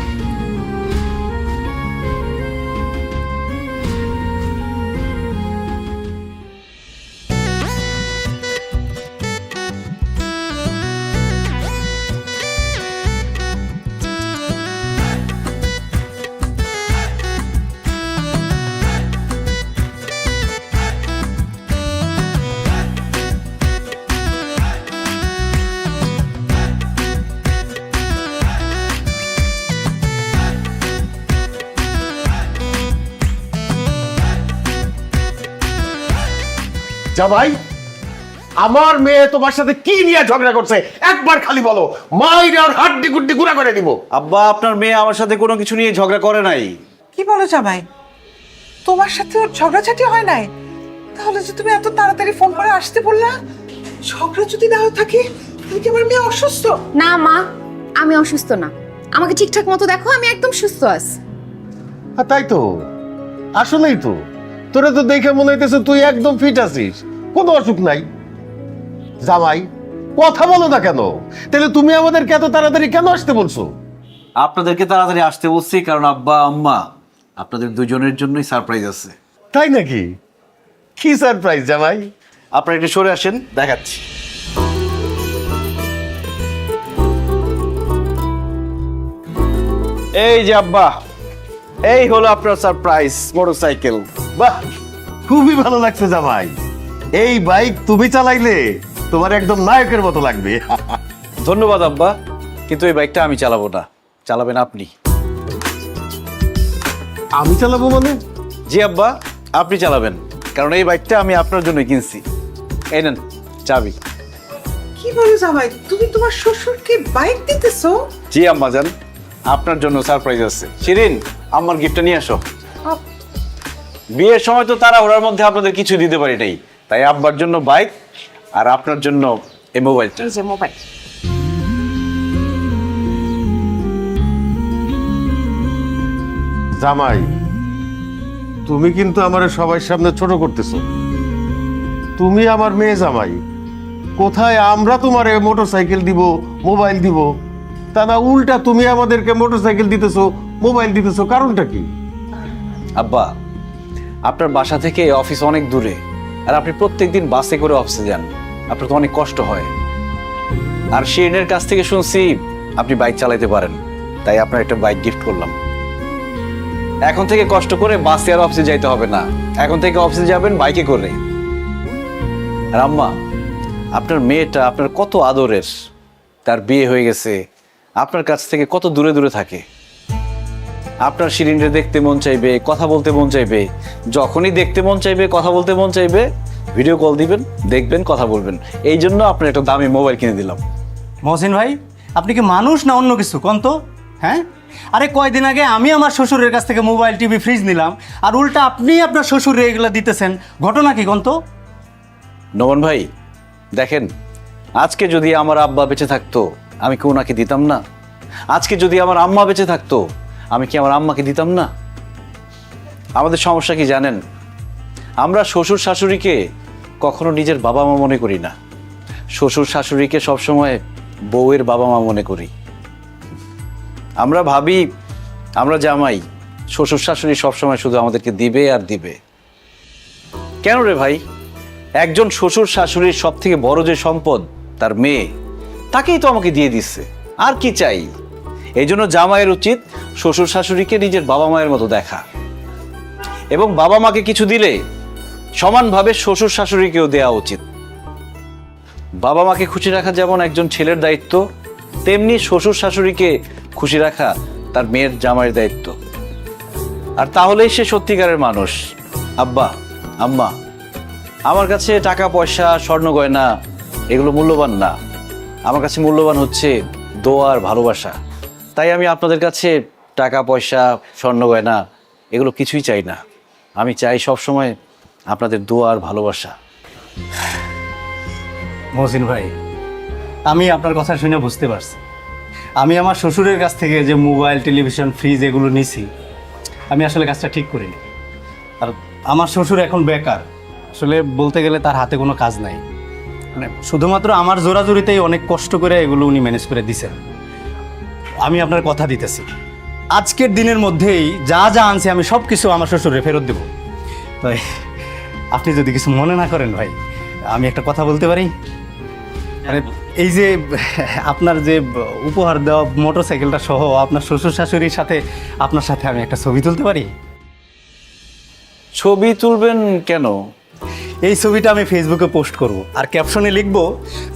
জামাই, আমার মেয়ে তোমার সাথে কি নিয়ে ঝগড়া করছে একবার খালি বলো, মাইরে আর হাড্ডি গুড্ডি গুঁড়া করে দিব। আব্বা, আপনার মেয়ে আমার সাথে কোনো কিছু নিয়ে ঝগড়া করে নাই। কি বলো জামাই, তোমার সাথে ওর ঝগড়াঝাটি হয় নাই? তাহলে যে তুমি এত তাড়াতাড়ি ফোন করে আসতে বললা, ঝগড়া যদি না থাকে তাহলে কি আমার মেয়ে অসুস্থ? না মা, আমি অসুস্থ না। আমাকে ঠিকঠাক মতো দেখো, আমি একদম সুস্থ আছি। তাই তো, আসলেই তো, তোরা তো দেখে মনে হইতেছে তুই একদম ফিট আছিস, কোনো অসুখ নাই। জামাই, কথা বলো না কেন? তাহলে তুমি আমাদেরকে এত তাড়াতাড়ি কেন আসতে বলছো? আপনাদেরকে তাড়াতাড়ি আসতে বলছি কারণ আব্বা আম্মা আপনাদের দুজনের জন্যই সারপ্রাইজ আছে। তাই নাকি? কি সারপ্রাইজ জামাই? আপনারা একটু সরে আসেন, দেখাচ্ছি। এই যে আব্বা, এই হলো আপনার সারপ্রাইজ মোটরসাইকেল। বাহ, খুবই ভালো লাগছে জামাই। এই বাইক তুমি চালাইলে তোমার একদম নায়কের মতো লাগবে। ধন্যবাদ আব্বা, কিন্তু এই বাইকটা আমি চালাবো না, চালাবেন আপনি। আমি চালাবো মানে? জি আব্বা, আপনি চালাবেন, কারণ এই বাইকটা আমি আপনার জন্য কিনছি। এই নেন চাবি। কি বলো জামাই, তুমি তোমার শ্বশুরকে বাইক দিতেছো? জি আম্মা জান, আপনার জন্য সারপ্রাইজ আছে। শিরিন, আমার গিফটটা নিয়ে আসো। বিয়ের সময় তো তাড়াহুড়ার মধ্যে আপনাদের কিছু দিতে পারি নাই, তাই আব্বার জন্য বাইক আর আপনার জন্য এই মোবাইলটা। এই যে মোবাইল। জামাই, তুমি কিন্তু আমার সবার সামনে ছোট করতেছো। তুমি আমার মেয়ে জামাই, কোথায় আমরা তোমার মোটরসাইকেল দিব, মোবাইল দিব, তা না উল্টা তুমি আমাদেরকে মোটরসাইকেল দিতেছো, মোবাইল দিতেছো, কারণটা কি? আব্বা, আপনার বাসা থেকে অফিস অনেক দূরে, আর আপনি প্রত্যেকদিন বাসে করে অফিসে যান, আপনার তো অনেক কষ্ট হয়। আর শিরিনের কাছ থেকে শুনছি আপনি বাইক চালাতে পারেন, তাই আপনার একটা বাইক গিফট করলাম। এখন থেকে কষ্ট করে বাসে আর অফিসে যাইতে হবে না, এখন থেকে অফিসে যাবেন বাইকে করে। আর আম্মা, আপনার মেয়েটা আপনার কত আদরের, তার বিয়ে হয়ে গেছে, আপনার কাছ থেকে কত দূরে দূরে থাকে। আপনার শিরিনরে দেখতে মন চাইবে, কথা বলতে মন চাইবে, যখনই দেখতে মন চাইবে, কথা বলতে মন চাইবে, ভিডিও কল দিবেন, দেখবেন, কথা বলবেন। এই জন্য আপনার একটা দামি মোবাইল কিনে দিলাম। মহসিন ভাই, আপনি কি মানুষ না অন্য কিছু কোন তো? হ্যাঁ, আরে কয়দিন আগে আমি আমার শ্বশুরের কাছ থেকে মোবাইল, টিভি, ফ্রিজ নিলাম, আর উল্টা আপনি আপনার শ্বশুরে এগুলো দিতেছেন, ঘটনা কি কোন তো? নমন ভাই, দেখেন, আজকে যদি আমার আব্বা বেঁচে থাকতো আমি কি ওনাকে দিতাম না? আজকে যদি আমার আম্মা বেঁচে থাকতো আমি কি আমার আম্মাকে দিতাম না? আমাদের সমস্যা কি জানেন? আমরা শ্বশুর শাশুড়িকে কখনো নিজের বাবা মা মনে করি না, শ্বশুর শাশুড়িকে সবসময় বউয়ের বাবা মা মনে করি। আমরা ভাবি আমরা জামাই, শ্বশুর শাশুড়ি সবসময় শুধু আমাদেরকে দিবে আর দিবে। কেন রে ভাই? একজন শ্বশুর শাশুড়ির সব থেকে বড় যে সম্পদ তার মেয়ে, তাকেই তো আমাকে দিয়ে দিচ্ছে, আর কি চাই? এই জন্য জামাইয়ের উচিত শ্বশুর শাশুড়িকে নিজের বাবা মায়ের মতো দেখা, এবং বাবা মাকে কিছু দিলে সমানভাবে শ্বশুর শাশুড়িকেও দেওয়া উচিত। বাবা মাকে খুশি রাখা যেমন একজন ছেলের দায়িত্ব, তেমনি শ্বশুর শাশুড়িকে খুশি রাখা তার মেয়ের জামাইয়ের দায়িত্ব। আর তাহলেই সে সত্যিকারের মানুষ। আব্বা, আম্মা, আমার কাছে টাকা পয়সা, স্বর্ণ গয়না এগুলো মূল্যবান না, আমার কাছে মূল্যবান হচ্ছে দোয়া আর ভালোবাসা। তাই আমি আপনাদের কাছে টাকা পয়সা, স্বর্ণ গয়না এগুলো কিছুই চাই না, আমি চাই সবসময় আপনাদের দোয়া আর ভালোবাসা। মহসিন ভাই, আমি আপনার কথা শুনে বুঝতে পারছি, আমি আমার শ্বশুরের কাছ থেকে যে মোবাইল, টেলিভিশন, ফ্রিজ এগুলো নিছি, আমি আসলে কাজটা ঠিক করিনি। আর আমার শ্বশুর এখন বেকার, আসলে বলতে গেলে তার হাতে কোনো কাজ নাই, মানে শুধুমাত্র আমার জোরাজুরিতেই অনেক কষ্ট করে এগুলো উনি ম্যানেজ করে দিছেন। আমি আপনার কথা দিতেছি, আজকের দিনের মধ্যেই যা যা আনছি আমি সব কিছু আমার শ্বশুরে ফেরত দেব। তাই আপনি যদি কিছু মনে না করেন ভাই, আমি একটা কথা বলতে পারি? মানে এই যে আপনার যে উপহার দেওয়া মোটরসাইকেলটা সহ আপনার শ্বশুর শাশুড়ির সাথে আপনার সাথে আমি একটা ছবি তুলতে পারি? ছবি তুলবেন কেন? এই ছবিটা আমি ফেসবুকে পোস্ট করব, আর ক্যাপশনে লিখব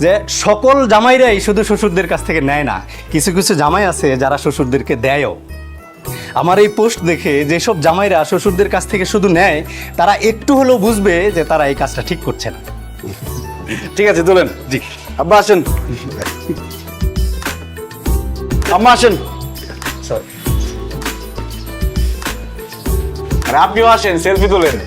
যে সকল জামাইরাই শুধু শ্বশুরদের কাছ থেকে নেয় না, কিছু কিছু জামাই আছে যারা শ্বশুরদেরকে দেয়ও। আমার এই পোস্ট দেখে যেসব জামাইরা শ্বশুরদের কাছ থেকে শুধু নেয়, তারা একটু হলেও বুঝবে যে তারা এই কাজটা ঠিক করছে না। ঠিক আছে তোলেন। জি আব্বা আসেন, আম্মা আসেন, আর আপনিও আসেন, সেলফি তোলেন।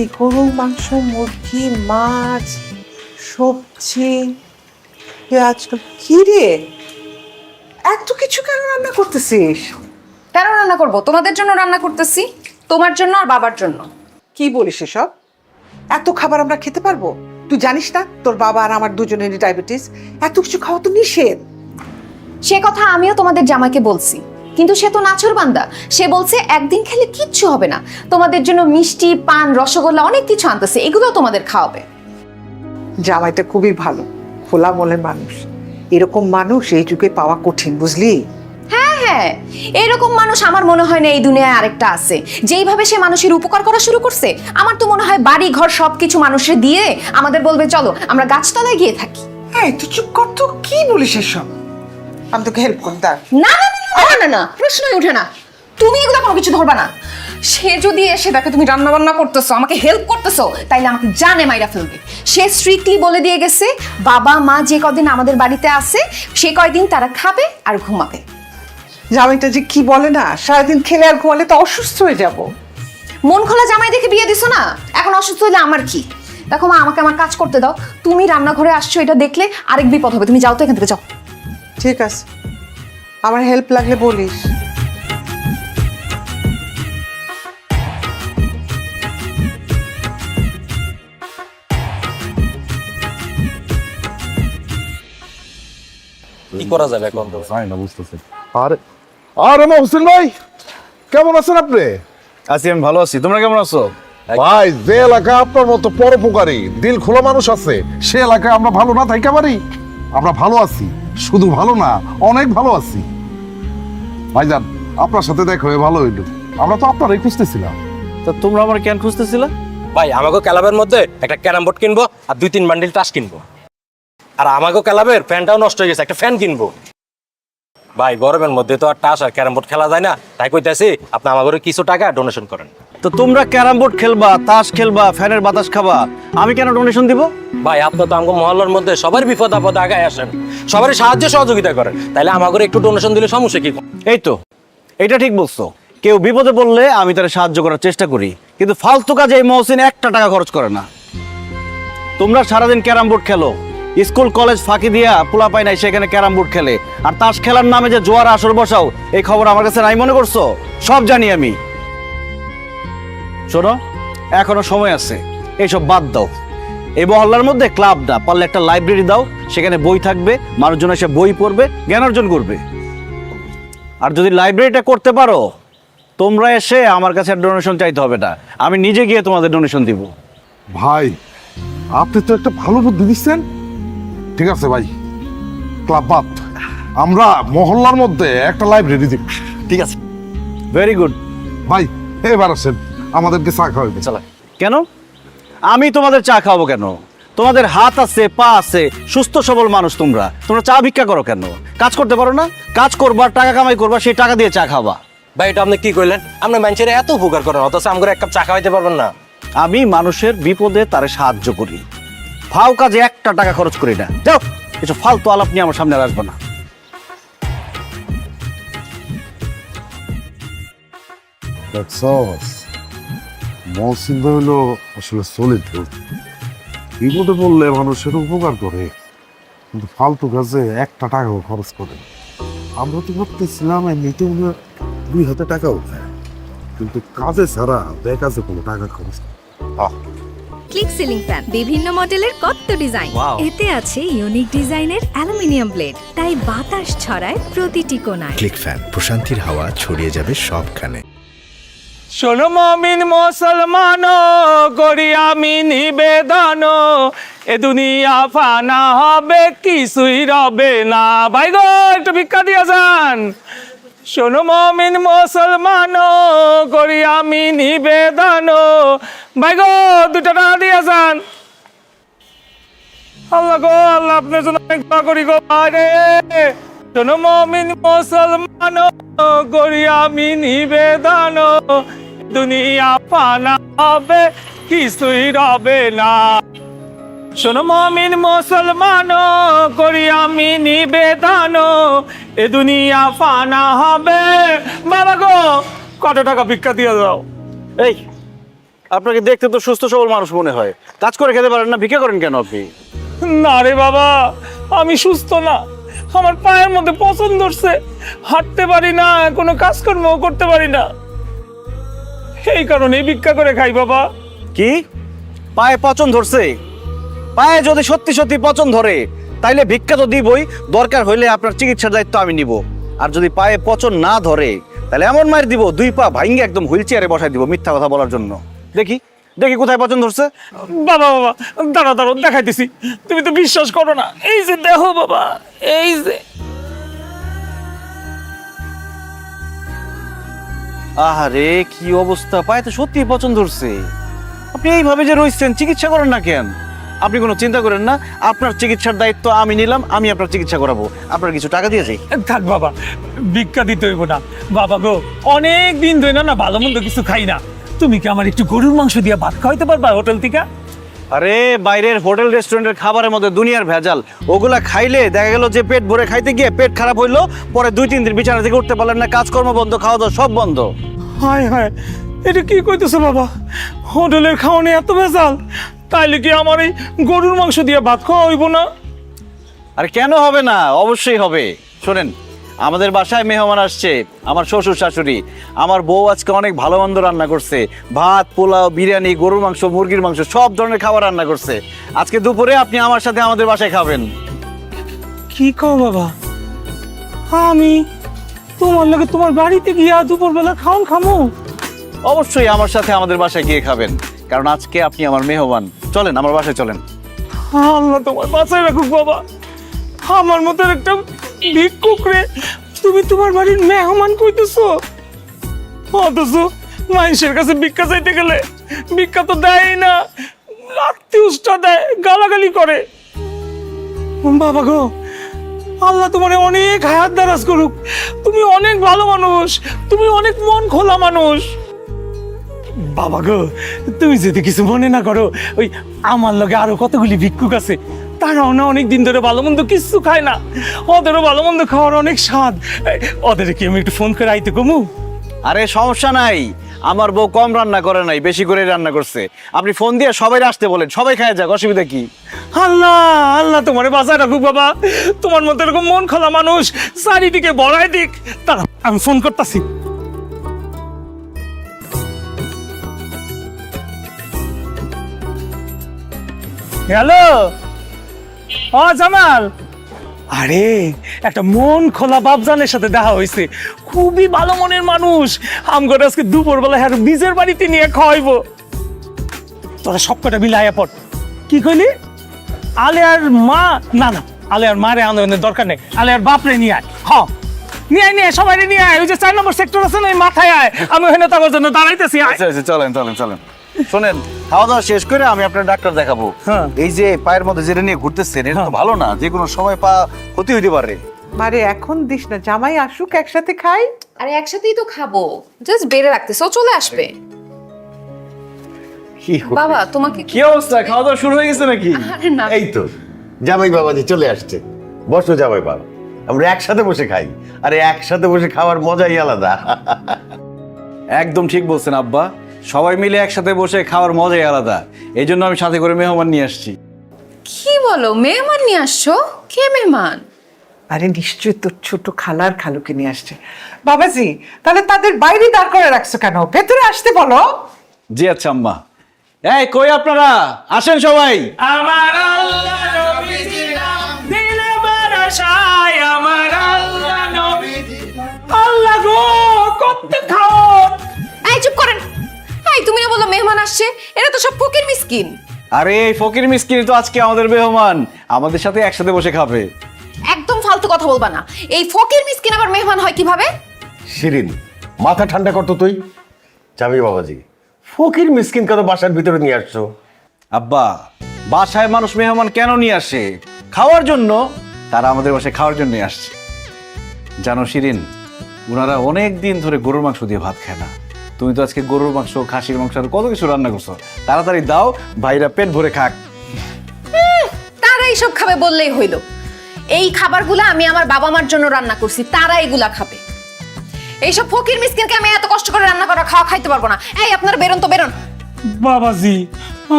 কি গরু মাংস, মুরগি, মাছ, সবজি, আজকাল কি রে এত কিছু কেন রান্না করতেছিস? কেন রান্না করব? তোমাদের জন্য রান্না করতেছি, তোমার জন্য আর বাবার জন্য। কি বলিস এসব? এত খাবার আমরা খেতে পারবো? তুই জানিস না তোর বাবা আর আমার দুজনেরই ডায়াবেটিস? এত কিছু খাওয়া তো নিষেধ। সে কথা আমিও তোমাদের জামাইকে বলছি, কিন্তু সে তো নাছোড়বান্দা। সে বলছে একদিন খেলে কিচ্ছু হবে না, তোমাদের জন্য মিষ্টি, পান, রসগোল্লা অনেক কিছু আনতেছে, এগুলো তোমাদের খাওয়াবে। জামাইটা খুবই ভালো, খোলা মনের মানুষ। এরকম মানুষ এই যুগে পাওয়া কঠিন, বুঝলি? হ্যাঁ, এরকম মানুষ আমার মনে হয় না এই দুনিয়ায় আরেকটা আছে। যেইভাবে সে মানুষের উপকার করা শুরু করছে, আমার তো মনে হয় বাড়ি ঘর সবকিছু মানুষের দিয়ে আমাদের বলবে চলো আমরা গাছতলায় গিয়ে থাকি। হ্যাঁ, তুই চুপ কর তো, কি বলিস এসব? আমি তোকে হেল্প করি, দাঁড়া। না না না না না না, প্রশ্নই ওঠে না। তুমি এগুলো কোনো কিছু ধরবা না। সে যদি এসে দেখে তুমি রান্না বান্না করতেছো, আমাকে হেল্প করতেছো, তাইলে আমাকে জানে মাইরা ফেলবে। সে স্ট্রিক্টলি বলে দিয়ে গেছে, বাবা মা যে কদিন আমাদের বাড়িতে আছে সে কয়দিন তারা খাবে আর ঘুমাবে। জামাইটা যে কি বলে না, সারাদিন খেলে আর ঘুমালে তো অসুস্থ হয়ে যাব। মন খোলা জামাই দেখে বিয়ে দিছো না, এখন অসুস্থ হলে আমার কি? দেখো মা, আমাকে আমার কাজ করতে দাও। তুমি রান্নাঘরে আসছো, এটা দেখলে আরেক বিপদ হবে। তুমি যাও তো এখান থেকে, যাও। ঠিক আছে, আমার হেল্প লাগলে বলিস। কি করা যাবে এখন? জানি না, বুঝতেছি। আরে আরে মহসিন ভাই, কেমন আছেন আপনি? আছি, আমি ভালো আছি। তোমরা কেমন আছো? ভাই, যে এলাকায় আপনার মতো পরোপকারী দিল খোলা মানুষ আছে, সে এলাকায় আমরা ভালো না থাকতে পারি? আমরা ভালো আছি, শুধু ভালো না, অনেক ভালো আছি। ভাইজান, আপনার সাথে দেখা হয়ে ভালো হইল। আমরা তো আপনারই খুঁজতেছিলাম। তা তোমরা আমার কেন খুঁজতেছিলা? ভাই, আমাকে ক্লাবের মধ্যে একটা ক্যারাম বোর্ড কিনবো আর 2-3 বান্ডিল তাস কিনবো। আর আমাকে ক্লাবের ফ্যানটাও নষ্ট হয়ে গেছে, একটা ফ্যান কিনবো। ভাই, গরমের মধ্যে তো আর তাস আর ক্যারাম বোর্ড খেলা যায় না, তাই কইতাছি আপনি আমাকে কিছু টাকা ডোনেশন করেন। তো তোমরা ক্যারাম বোর্ড খেলবা, তাস খেলবা, ফ্যানের বাতাস খাবা, আমি কেন ডোনেশন দিব? ভাই, আপনি তো আমাকে মহল্লার মধ্যে সবার বিপদ আপদে আগায় আসেন, সবারই সাহায্য সহযোগিতা করেন, তাইলে আমাকে একটু ডোনেশন দিলে সমস্যা কি? এই তো, এটা ঠিক বলছো। কেউ বিপদে পড়লে আমি তার সাহায্য করার চেষ্টা করি, কিন্তু ফালতু কাজে এই মহসিন একটা টাকা খরচ করে না। তোমরা সারাদিন ক্যারাম বোর্ড খেলো, স্কুল কলেজ ফাঁকি দিয়া পোলা পাই নাই সেখানে ক্যারাম বোর্ড খেলে, আর তাস খেলার নামে যে জোয়ার আসর বসাও, এই খবর আমার কাছে নাই মনে করছো? সব জানি আমি। শোনো, এখনো সময় আছে, এইসব বাদ দাও। এই মহল্লার মধ্যে ক্লাব না, পারলে একটা লাইব্রেরি দাও, সেখানে বই থাকবে, মানুষজন এসে বই পড়বে, জ্ঞান অর্জন করবে। আর যদি লাইব্রেরিটা করতে পারো, তোমরা এসে আমার কাছে ডোনেশন চাইতে হবে না, আমি নিজে গিয়ে তোমাদের ডোনেশন দিব। ভাই, আপনি তো একটা ভালো বুদ্ধি দিচ্ছেন। ঠিক আছে ভাই, ক্লাব বাদ, আমরা মহল্লার মধ্যে একটা লাইব্রেরি দিব। ঠিক আছে, ভেরি গুড। ভাই, এবার আসেন, আমাদেরকে চা খাওয়াবে। চলো। কেন আমি তোমাদের চা খাওয়াবো কেন? তোমাদের হাত আছে, পা আছে, সুস্থ সবল মানুষ। তোমরা চা ভিক্ষা করো কেন? কাজ করতে পারো না? কাজ করবা, টাকা কামাই করবা, সেই টাকা দিয়ে চা খাবা। ভাই, এটা আপনি কি কইলেন? আপনি মানুষের এত উপকার করেন, অথচ আমাকে এক কাপ চা খাওয়াইতে পারবেন না? আমি মানুষের বিপদে তারে সাহায্য করি, ফাও কাজে একটা টাকা খরচ করি না। যাও, এসব ফালতু আলাপ নিয়ে আমার সামনে আর আসবে না। মহসিন ভাই হলো আসলে সলিড। বিপদে পড়লে মানুষের উপকার করে, কিন্তু ফালতু কাজে একটা টাকাও খরচ করে। আমরা তো ভাবতেছিলাম এমনিতে উনি 2 হাতে টাকা উঠায়, কিন্তু কাজে ছাড়া বেকাজে কোনো টাকা খরচ করে। ক্লিক সিলিং ফ্যান, বিভিন্ন মডেলের কত ডিজাইন। এতে আছে ইউনিক ডিজাইনের অ্যালুমিনিয়াম ব্লেড, তাই বাতাস ছড়ায় প্রতিটি কোণায়। ক্লিক ফ্যান, প্রশান্তির হাওয়া ছড়িয়ে যাবে সবখানে। শোনো মমিন মুসলমান, করি আমি নিবেদন, এ দুনিয়া ফানা হবে, কিছুই রবে না। ভাই গো, একটু ভিক্ষা দিয়ে যান। শোনো মমিন মুসলমান, করি আমি নিবেদন, ভাই গো 2 টাকা দিয়ে যান। আল্লাহ গো আল্লাহ, আপনার জন্য অনেক দোয়া করি গো ভাই রে। শোনো মমিন মুসলমান, করি আমি নিবেদন, দুনিয়া ফানা হবে, কিছুই রবে না। শোনো মমিন মুসলমান, করি আমি নিবেদন, এ দুনিয়া ফানা হবে। বাবা গো, কত টাকা ভিক্ষা দিয়ে দাও। এই, আপনাকে দেখতে তো সুস্থ সবল মানুষ মনে হয়, কাজ করে খেতে পারেন না, ভিক্ষা করেন কেন আপনি? না রে বাবা, আমি সুস্থ না, আমার পায়ের মধ্যে পছন্দ ধরছে, হাঁটতে পারি না, কোনো কাজকর্ম করতে পারি না, এই কারণে ভিক্ষা করে খাই বাবা। কি পায়ে পচন ধরছে? পায়ে যদি সত্যি সত্যি পচন ধরে তাইলে ভিক্ষা তো দিবই, দরকার হইলে আপনার চিকিৎসার দায়িত্ব আমি নিব। আর যদি পায়ে পচন না ধরে তাহলে এমন মার দিব, 2 পা ভাঙ্গে একদম হুইল চেয়ারে বসাই দিব মিথ্যা কথা বলার জন্য। দেখি দেখি কোথায় পচন ধরছে। বাবা বাবা, দাঁড়া দাঁড়ো, দেখাইতেছি, তুমি তো বিশ্বাস করো না। এই যে দেখো বাবা, এই যে। আহারে কি অবস্থা, পায়ে তো সত্যি পচন ধরছে। আপনি এইভাবে যে রয়েছেন, চিকিৎসা করেন না কেন? আপনি কোনো চিন্তা করেন না, আপনার চিকিৎসার দায়িত্ব আমি নিলাম, আমি আপনার চিকিৎসা করাবো। আপনার কিছু টাকা দিয়ে যাই। থাক বাবা, ভিক্ষা দিতে হইব না। বাবা গো, অনেক দিন ধরে না ভালো মন্দ কিছু খাই না, তুমি কি আমার একটু গরুর মাংস দিয়ে ভাত খাওয়াইতে পারবা হোটেল থেকে? আরে বাইরের হোটেল রেস্টুরেন্টের খাবারের মধ্যে দুনিয়ার ভেজাল, ওগুলা খাইলে দেখা গেল যে পেট ভরে খাইতে গিয়ে পেট খারাপ হইলো, পরে 2-3 দিন বিছানা থেকে উঠতে পারলেন না, কাজকর্ম বন্ধ, খাওয়া দাওয়া সব বন্ধ। হায় হায়, এটা কি কইতেছো বাবা? হোটেলের খাওয়ানো এত ভেজাল, তাইলে কি আমার এই গরুর মাংস দিয়ে ভাত খাওয়া হইব না? আরে কেন হবে না, অবশ্যই হবে। শোনেন, আমাদের বাসায় মেহমান আসছে, আমার শ্বশুর শাশুড়ি, আমার বউ আজকে অনেক ভালো মন্দ রান্না করছে, ভাত, পোলাও, বিরিয়ানি, গরুর মাংস, মুরগির মাংস, সব ধরনের খাবার রান্না করছে। আজকে দুপুরে আপনি আমার সাথে আমাদের বাসায় খাবেন। কি কও বাবা? আমি তোমার লাগে তোমার বাড়িতে গিয়া দুপুরবেলা খাওন খামো? অবশ্যই আমার সাথে আমাদের বাসায় গিয়ে খাবেন, কারণ আজকে আপনি আমার মেহমান। চলেন আমার বাসায় চলেন। আল্লাহ তোমার বাঁচায় রাখুক বাবা, আমার মতো একটা ভিক্ষুক রে তুমি তোমার বাড়ির মেহমান কইতেছো, অথচ মানুষের কাছে ভিক্ষা চাইতে গেলে ভিক্ষা তো দেয় না, আত্মীয়টা দেয়, গালাগালি করে। বাবা গো, আল্লাহ তোমার অনেক হায়াত দারাজ করুক, তুমি অনেক ভালো মানুষ, তুমি অনেক মন খোলা মানুষ। বাবা গো, তুমি যদি কিছু মনে না করো, ওই আমার লগে আরো কতগুলি ভিক্ষুক আছে, তারাও না অনেক দিন ধরে ভালো মন্দ কিছু খায় না, ওদেরও ভালো মন্দ খাওয়ার অনেক স্বাদ। ওদের কি আমি একটু ফোন করে আইতে কমু? আরে সমস্যা নাই, আমার বউ কম রান্না করে নাই, বেশি করে রান্না করছে। আপনি ফোন দিয়ে সবাই আসতে বলেন, সবাই খায় যাক, অসুবিধা কি? আল্লাহ আল্লাহ তোমারে বাঁচায় রাখুক বাবা, তোমার মতো এরকম মন খোলা মানুষ চারিদিকে বড়াই দিক। তারা আমি ফোন করতেছি। হ্যালো, ও জামাল, আরে একটা মন খোলা বাপজানের সাথে দেখা হয়েছে, খুবই ভালো মনের মানুষ। আমগর আজকে দুপুরবেলা হ্যাঁ নিজের বাড়িতে নিয়ে খাওয়াইবো। তোরা সব কটা মিলে আয়া পড়। কি কইলি? আলেয়ার মা? না না, আলেয়ার মারে আনন্দের দরকার নেই, আলেয়ার বাপরে নিয়ে আয়। হ, নিয়ে নিয়ে সবাই নিয়ে আয়, ওই যে 4 নম্বর সেক্টর আছে না, ওই মাথায় আয়, আমি ওখানে তোমার জন্য দাঁড়াইতেছি। আচ্ছা আচ্ছা, চলেন চলেন চলেন। শোনেন, খাওয়া দাওয়া শেষ করে আমি আপনার ডাক্তার দেখাবো। হ্যাঁ। এই যে পায়ের মধ্যে যেটা নিয়ে ঘুরতেছেন, এটা তো ভালো না, যে কোনো সময় পা ক্ষতি হইতে পারে। মারে এখন দিস না, জামাই আসুক একসাথে খাই। আরে একসাথেই তো খাবো, জাস্ট বেড়ে রাখতেছে, ও চলে আসবে। বাবা তোমাকে কি অবস্থা, খাওয়া দাওয়া শুরু হয়ে গেছে নাকি? আরে না, এই তো জামাই বাবাজি চলে আসছে, বসো জামাই বাবা, আমরা একসাথে বসে খাই। আরে একসাথে বসে খাওয়ার মজাই আলাদা। একদম ঠিক বলছেন আব্বা, সবাই মিলে একসাথে বসে খাওয়ার মজাই আলাদা। এই জন্য আমি সাথে করে মেহমান নিয়ে আসছি। কি বলো, মেহমান নিয়ে আসছো? কে মেহমান? আরে নিশ্চয়ই তোর ছোট খালার খালুকে নিয়ে আসছে। বাবাজি, তাহলে তাদের বাইরে দাঁড় করে রাখছো কেন? ভেতরে আসতে বলো। জি আচ্ছা আম্মা, এই কই আপনারা আসেন সবাই। আমার আল্লাহ নবীজি দিলে বারাসায় আমার আল্লাহ নবীজি আল্লাহ গো কত খাও। এই চুপ করেন। এই তুমি না বললো মেহমান আসছে, এরা তো সব ফকির মিসকিন। আরে এই ফকির মিসকিন তো আজকে আমাদের মেহমান, আমাদের সাথে একসাথে বসে খাবে। একদম ফালতু কথা বলবা না। এই ফকির মিসকিন আবার মেহমান হয় কিভাবে? শিরিন, মাথা ঠান্ডা করতো তুই। জামি বাবাজি, ফকির মিসকিন কত বাসার ভিতরে নিয়ে আসছো? আব্বা, বাসায় মানুষ মেহমান কেন নিয়ে আসে? খাওয়ার জন্য। তারা আমাদের বাসায় খাওয়ার জন্যই আসছে। জানো শিরিন, ওনারা অনেক দিন ধরে গরুর মাংস দিয়ে ভাত খায় না। তুমি তো আজকে গরুর মাংস, খাসির মাংস আর কত কিছু রান্না করছো। তাড়াতাড়ি দাও, ভাইরা পেট ভরে খাক। তারা এইসব খাবে বললেই হইল। এই খাবারগুলো আমি আমার বাবা মার জন্য রান্না করছি, তারা এগুলা খাবে। এইসব ফকির মিসকিনকে আমি এত কষ্ট করে রান্না করা খাওয়া খাইতে পারবো না। এই আপনারা বেরোন তো বেরোন। বাবাজি,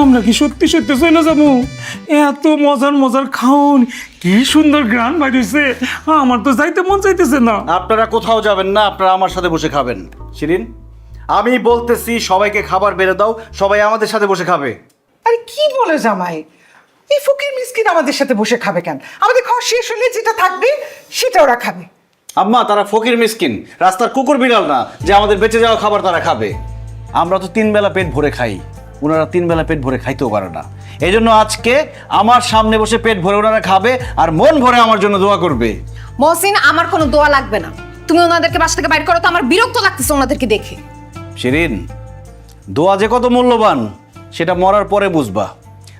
আমরা কি সত্যি সত্যি চলে যাবো? এত মজার মজার খাওন, কি সুন্দর গ্রান বাইরেছে, আমার তো যাইতে মন চাইতেছে না। আপনারা কোথাও যাবেন না, আপনারা আমার সাথে বসে খাবেন। শিরিন, আমি বলতেছি সবাইকে খাবার বেড়ে দাও, সবাই আমাদের সাথে বসে খাবে। আরে কি বলে জামাই, এই ফকির মিসকিন আমাদের সাথে বসে খাবে কেন? আমাদের খাওয়া শেষ হলে যেটা থাকবে সেটা ওরা খাবে। আম্মা, তারা ফকির মিসকিন, রাস্তার কুকুর বিড়াল না যে আমাদের বেঁচে যাওয়া খাবার তারা খাবে। আমরা তো 3 বেলা পেট ভরে খাই, ওনারা 3 বেলা পেট ভরে খাইতেও পারে না। এই জন্য আজকে আমার সামনে বসে পেট ভরে ওনারা খাবে আর মন ভরে আমার জন্য দোয়া করবে। মহসিন, আমার কোনো দোয়া লাগবে না। তুমি ওনাদেরকে বাসা থেকে বাইর করো তো, আমার বিরক্ত লাগতেছে ওনাদেরকে দেখে। শিরিন, দোয়া যে কত মূল্যবান সেটা মরার পরে বুঝবা।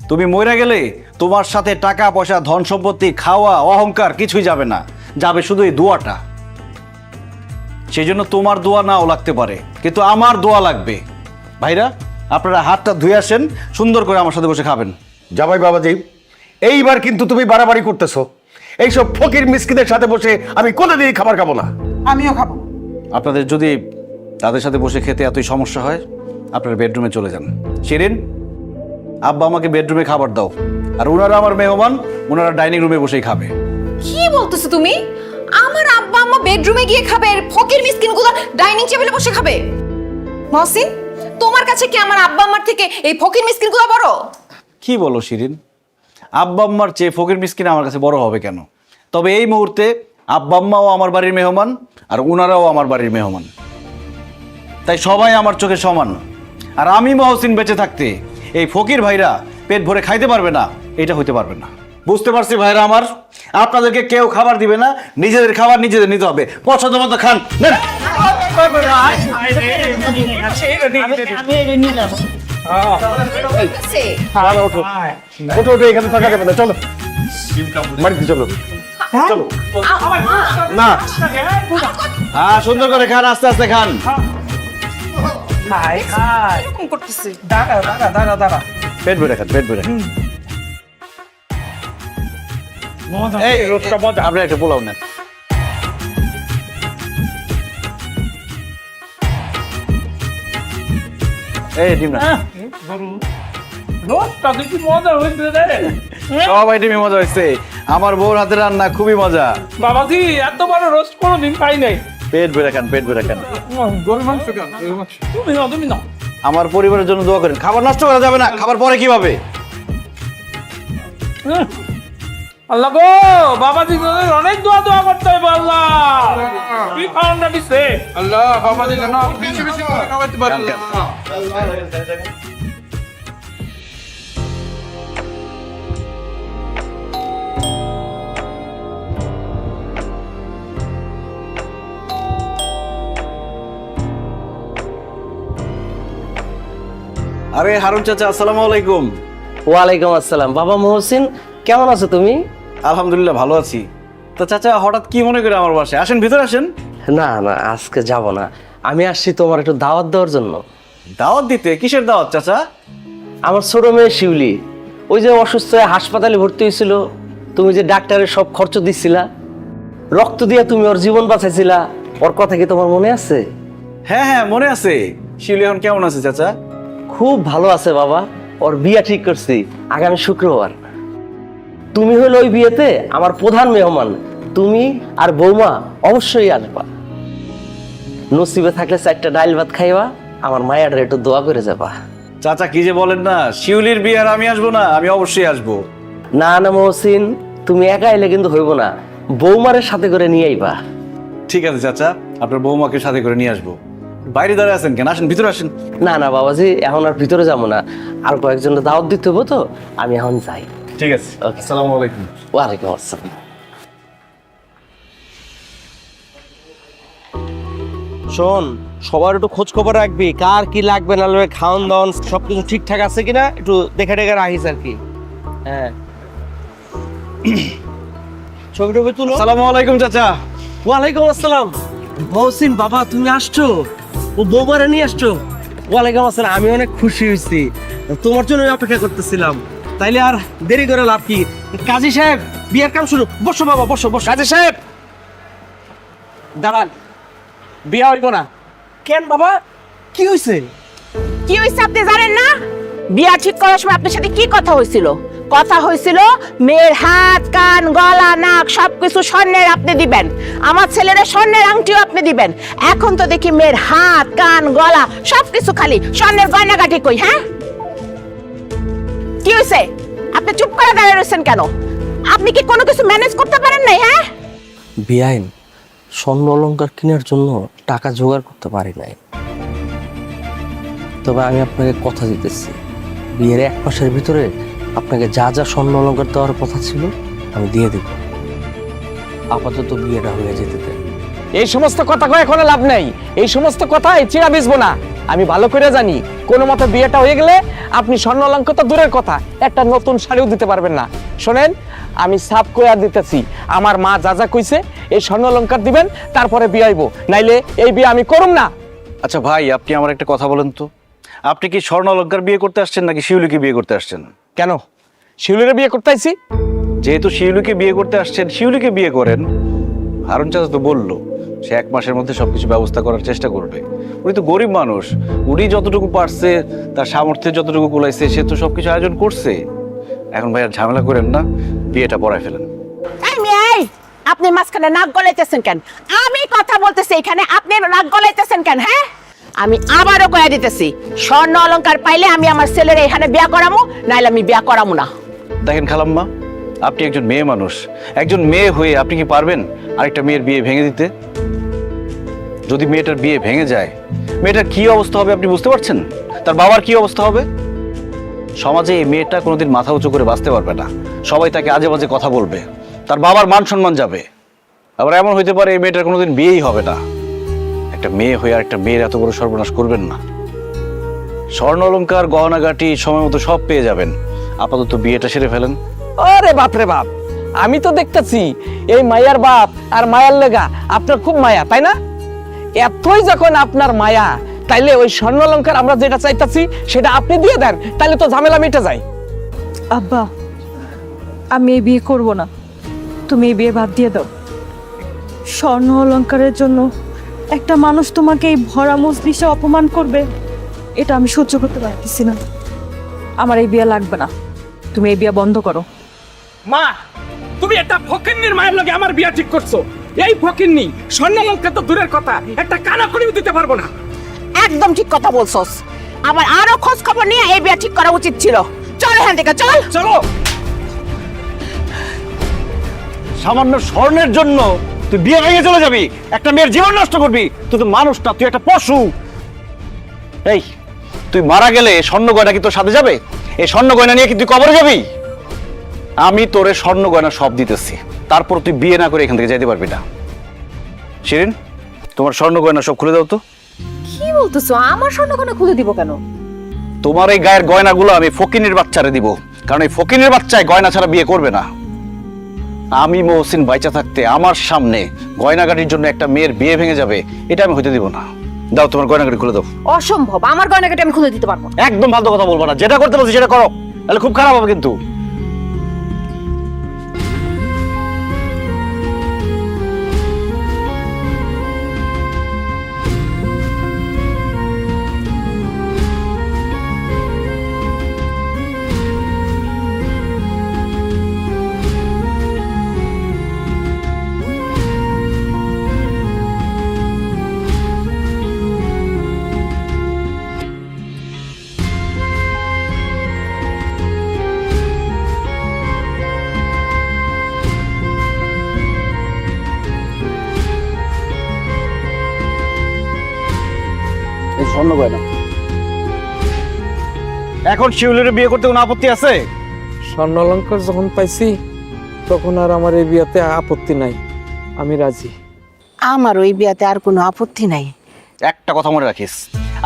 তুমি মরে গেলে তোমার সাথে টাকা পয়সা, ধন সম্পত্তি, খাওয়া, অহংকার কিছুই যাবে না, যাবে শুধু এই দোয়াটা। সেই জন্য তোমার দোয়া নাও লাগতে পারে, কিন্তু আমার দোয়া লাগবে। ভাইরা, আপনারা হাতটা ধুয়ে আসেন, সুন্দর করে আমার সাথে বসে খাবেন। জামাই বাবাজি, এইবার কিন্তু তুমি বাড়াবাড়ি করতেছো। এইসব ফকির মিসকিনের সাথে বসে আমি কোনোদিনই খাবার খাবো না। আমিও খাবো। আপনাদের যদি তাদের সাথে বসে খেতে এতই সমস্যা হয়, আপনারা বেডরুমে চলে যান। শিরিন, আব্বা আমাকে বেডরুমে খাবার দাও, আর ওনারা আমার মেহমান, ওনারা ডাইনিং রুমে বসেই খাবে। কি বলতেছো তুমি? আমার আব্বা আম্মা বেডরুমে গিয়ে খাবে, আর ফকির মিসকিনগুলো ডাইনিং টেবিলে বসে খাবে? মহসিন, তোমার কাছে কি আমার আব্বা আম্মার থেকে এই ফকির মিসকিনগুলো বড়? কি বলো শিরিন? আব্বা আম্মার চেয়ে ফকির মিসকিন আমার কাছে বড় হবে কেন? তবে এই মুহূর্তে আব্বা আম্মাও আমার বাড়ির মেহমান, আর ওনারাও আমার বাড়ির মেহমান। তাই সবাই আমার চোখে সমান। আর আমি মহসিন বেঁচে থাকতে এই ফকির ভাইরা পেট ভরে খাইতে পারবে না, এটা হইতে পারবে না। বুঝতে পারছি ভাইরা আমার, আপনাদেরকে কেউ খাবার দিবে না, নিজেদের খাবার নিজেদের নিতে হবে। পছন্দ মতো খান। নেন। ওঠো ওঠো, এখানে থাকা যাবে না, চলো বাড়িতে চলো। চলো না, হ্যাঁ, সুন্দর করে খান, আস্তে আস্তে খান। এরকম করতেছে। পেট ভরে খান, পেট ভরে খান। এই আপনি একটা পোলাও নেন। এই ডিম না, সব আইটেমই মজা হয়েছে। আমার বউর হাতের রান্না খুবই মজা। বাবাজি, এত বড় রোস্ট কোনোদিন পাই নাই। পেট ভরে খান, পেট ভরে খান। গরুর মাংস খান, তুমি না। আমার পরিবারের জন্য দোয়া করেন। খাবার নষ্ট করা যাবে না, খাবার পরে কিভাবে? আল্লাহ গো, বাবাজি তোদের অনেক দোয়া করতে হবে। আল্লাহ কি খাওয়ানটা দিচ্ছে আল্লাহ, বাবাজি যেন বেশি বেশি করে খাওয়াতে পারে। আরে হারুন চাচা, আসসালামু আলাইকুম। ওয়ালাইকুম আসসালাম। বাবা মহসিন, কেমন আছো তুমি? আলহামদুলিল্লাহ ভালো আছি। তো চাচা হঠাৎ কি মনে করে আমার বাসায়? আসেন, ভিতরে আসেন। না না, আজকে যাব না। আমি আসছি তোমার একটু দাওয়াত দেওয়ার জন্য। দাওয়াত দিতে? কিসের দাওয়াত চাচা? আমার ছোট মেয়ে শিউলি, ওই যে অসুস্থ হয়ে হাসপাতালে ভর্তি হয়েছিল, তুমি যে ডাক্তারের সব খরচ দিচ্ছিলা, রক্ত দিয়ে তুমি ওর জীবন বাঁচাইছিলা, ওর কথা কি তোমার মনে আছে? হ্যাঁ হ্যাঁ, মনে আছে। শিউলি এখন কেমন আছে চাচা? খুব ভালো আছে বাবা। ওর বিয়ে ঠিক করছি আগামী শুক্রবার। তুমি হলো ওই বিয়েতে আমার প্রধান মেহমান। তুমি আর বৌমা অবশ্যই আসবা। নসিবে থাকলে 4টা ডাইল ভাত খাইবা, আমার মায়ের একটু দোয়া করে যাবা। চাচা কি যে বলেন না, শিউলির বিয়ে আর আমি আসবো না? আমি অবশ্যই আসবো। না না মহসিন, তুমি একা এলে কিন্তু হইব না, বৌমারের সাথে করে নিয়ে আইবা। ঠিক আছে চাচা, আপনার বৌমাকে সাথে করে নিয়ে আসবো। বাইরে দাঁড়িয়ে আছেন কেন? আসেন, ভিতরে আসেন। না না বাবাজি, এখন আর ভিতরে যাবো না, আর কয়েকজনের দাওয়াত দিতে হবো তো, আমি এখন যাই। ঠিক আছে, আসসালামু আলাইকুম। ওয়ালাইকুম আসসালাম। শোন, সবার একটু খোঁজ খবর রাখবি, কার কি লাগবে না লাগবে, খাওয়ান দাওয়ান সবকিছু ঠিকঠাক আছে কিনা একটু দেখে দেখে রাখিস আর কি। হ্যাঁ, ছবি টবি তুলো। আসসালামু আলাইকুম চাচা। ওয়ালাইকুম আসসালাম। মহসিন বাবা, তুমি আসছো? ও বৌমারে নিয়ে আসছো? ওয়ালাইকুম আসসালাম, আমি অনেক খুশি হয়েছি, তোমার জন্য অপেক্ষা করতেছিলাম। তাইলে আর দেরি করে লাভ কি? কাজী সাহেব, বিয়ের কাম শুরু। বসো বাবা, বসো বসো। কাজী সাহেব দাঁড়ান, বিয়া হইব না। কেন বাবা, কি হয়েছে? কি হয়েছে আপনি জানেন না? বিয়া ঠিক করার সময় আপনার সাথে কি কথা হয়েছিল? কথা হয়েছিল মেয়ের হাত, কান, গলা, নাক সবকিছু স্বর্ণের আপনি দিবেন, আমার ছেলের স্বর্ণের আংটিও আপনি দিবেন। এখন তো দেখি মেয়ের হাত, কান, গলা সবকিছু খালি স্বর্ণের গয়নাগাটি কই? হ্যাঁ, কি হয়েছে? আপনি চুপ করে দাঁড়িয়ে রয়েছেন কেন? আপনি কি কোনো কিছু ম্যানেজ করতে পারেন নাই? হ্যাঁ, বিআইন, স্বর্ণ অলংকার কেনার জন্য টাকা জোগাড় করতে পারি নাই, তবে আমি আপনাকে কথা দিতেছি, বিয়ের 1 মাসের ভিতরে আপনাকে যা যা স্বর্ণ অলংকার দেওয়ার কথা ছিল আমি দিয়ে দেব। আপাতত বিয়েটা হয়ে যেতে দেন। এই সমস্ত কথা কয়ে এখন লাভ নাই, এই সমস্ত কথাই চিরা বিছবো না। আমি ভালো করে জানি কোনো মতে বিয়েটা হয়ে গেলে আপনি স্বর্ণ অলংকার তো দূরের কথা, একটা নতুন শাড়িও দিতে পারবেন না। শোনেন, আমি সাফ কইয়া দিতেছি, আমার মা যা যা কইছে এই স্বর্ণ অলংকার দিবেন, তারপরে বিয়ে হইব, নাইলে এই বিয়ে আমি করুম না। আচ্ছা ভাই, আপনি আমার একটা কথা বলেন তো, আপনি কি স্বর্ণ অলংকার বিয়ে করতে আসছেন নাকি শিউলিকে বিয়ে করতে আসছেন? কেন, শিউলিরে বিয়ে করতে আইছি? যেহেতু শিউলিকে বিয়ে করতে আসছেন, শিউলিকে বিয়ে করেন। হারুন চাচা তো বললো সে 1 মাসের মধ্যে সবকিছু ব্যবস্থা করার চেষ্টা করবে। উনি তো গরিব মানুষ, উনি যতটুকু পারছে, তার সামর্থ্যে যতটুকু কুলাইছে, সে তো সবকিছু আয়োজন করছে। এখন ভাই আর ঝামেলা করেন না, বিয়েটা পড়ায় ফেলেন। আপনি মাঝখানে নাক গলাইতেছেন কেন? আমি কথা বলতেছি এখানে, আপনি নাক গলাইতেছেন কেন? হ্যাঁ, আমি আবারও কয়ে দিতেছি, স্বর্ণ অলংকার পাইলে আমি আমার ছেলের এখানে বিয়া করামু, নাইলে আমি বিয়া করামু না। দেখেন খালাম্মা, আপনি একজন মেয়ে মানুষ, একজন মেয়ে হয়ে আপনি কি পারবেন আরেকটা মেয়ের বিয়ে ভেঙে দিতে? যদি মেয়েটার বিয়ে ভেঙে যায়, মেয়েটার কি অবস্থা হবে আপনি বুঝতে পারছেন? তার বাবার কি অবস্থা হবে? সমাজে এই মেয়েটা কোনোদিন মাথা উঁচু করে বাঁচতে পারবে না, সবাই তাকে আজে বাজে কথা বলবে, তার বাবার মান সম্মান যাবে। আবার এমন হইতে পারে এই মেয়েটার কোনোদিন বিয়েই হবে না। একটা মেয়ে হয়ে আর একটা মেয়ের এত বড় সর্বনাশ করবেন না। স্বর্ণ অলংকার, গহনাগাটি সময় মতো সব পেয়ে যাবেন, আপাতত বিয়েটা সেরে ফেলেন। আরে বাপ রে বাপ, আমি তো দেখতেছি এই মায়ার বাপ আর মায়ার লেগা আপনার খুব মায়া, তাই না? এতই যখন আপনার মায়া, তাইলে ওই স্বর্ণ অলংকার আমরা যেটা চাইতাছি সেটা আপনি দিয়ে দেন, তাইলে তো ঝামেলা মিটে যায়। আব্বা, আমি এই বিয়ে করব না, তুমি এই বিয়ে বাদ দিয়ে দাও। স্বর্ণ অলংকারের জন্য একটা মানুষ তোমাকে এই ভরা মজলিসে অপমান করবে, এটা আমি সহ্য করতে পারতেছি না। আমার এই বিয়ে লাগবে না, তুমি এই বিয়ে বন্ধ করো। মা, তুমি একটা ফকিন্নির মায়ের লগে আমার বিয়া ঠিক করছো। এই ফকিন্নি স্বর্ণ অলংকার তো দূরের কথা, একটা কানা করিও দিতে পারবো না। একদম ঠিক কথা বলছস, আমার আরো খোঁজ খবর নিয়ে এই বিয়ে ঠিক করা উচিত ছিল। চল এখান থেকে, চল। চলো। সামান্য স্বর্ণের জন্য তুই বিয়ে ভেঙে চলে যাবি, একটা মেয়ের জীবন নষ্ট করবি? তুই তো মানুষ না, তুই একটা পশু। এই, তুই মারা গেলে স্বর্ণ গয়না কি তোর সাথে যাবে? এই স্বর্ণ গয়না নিয়ে কি তুই কবরে যাবি? আমি তোরে স্বর্ণ গয়না সব দিতেছি, তারপর তুই বিয়ে না করে এখান থেকে যেতে পারবি না। শিরিন, তোমার স্বর্ণ গয়না সব খুলে দাও তো। কি বলতেছো? আমার স্বর্ণ গয়না খুলে দিব কেন? তোমার এই গায়ের গয়নাগুলো আমি ফকিনের বাচ্চারে দিব, কারণ এই ফকিনের বাচ্চায় গয়না ছাড়া বিয়ে করবে না। আমি মহসিন বাইচা থাকতে আমার সামনে গয়নাগাটির জন্য একটা মেয়ের বিয়ে ভেঙে যাবে, এটা আমি হইতে দিব না। দাও তোমার গয়নাগাটি খুলে দাও। অসম্ভব, আমার গয়নাগাটি আমি খুলে দিতে পারবো না। একদম ফালতু কথা বলবো না, যেটা করতে বলছি সেটা করো, তাহলে খুব খারাপ হবে কিন্তু। স্বর্ণ গয়না। এখন শিউলির বিয়ে করতে কোনো আপত্তি আছে? স্বর্ণ অলঙ্কার যখন পাইছি তখন আর আমার এই বিয়াতে আপত্তি নাই, আমি রাজি। আমার ওই বিয়াতে আর কোনো আপত্তি নাই। একটা কথা মনে রাখিস,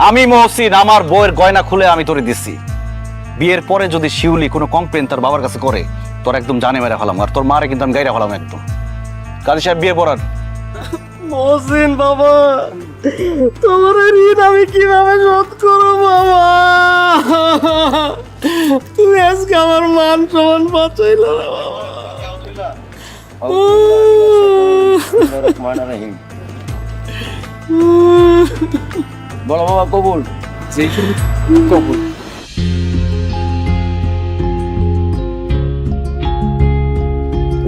আমি মহসিন আমার বউয়ের গয়না খুলে আমি তোরে দিছি। বিয়ের পরে যদি শিউলি কোনো কমপ্লেন তার বাবার কাছে করে, তোর একদম জানে মেরে ফেলাম, আর তোর মারে কিন্তু আমি গাইরা ফেলাম একদম। কাজী সাহেব বিয়ে পড়ার। মহসিন বাবা, তোমার ঋণ আমি কিভাবে শোধ করবো বাবা? তুমি আজকে আমার মান সম্মান বাঁচাইল না বাবা। বলো বাবা, কবুল। কবুল।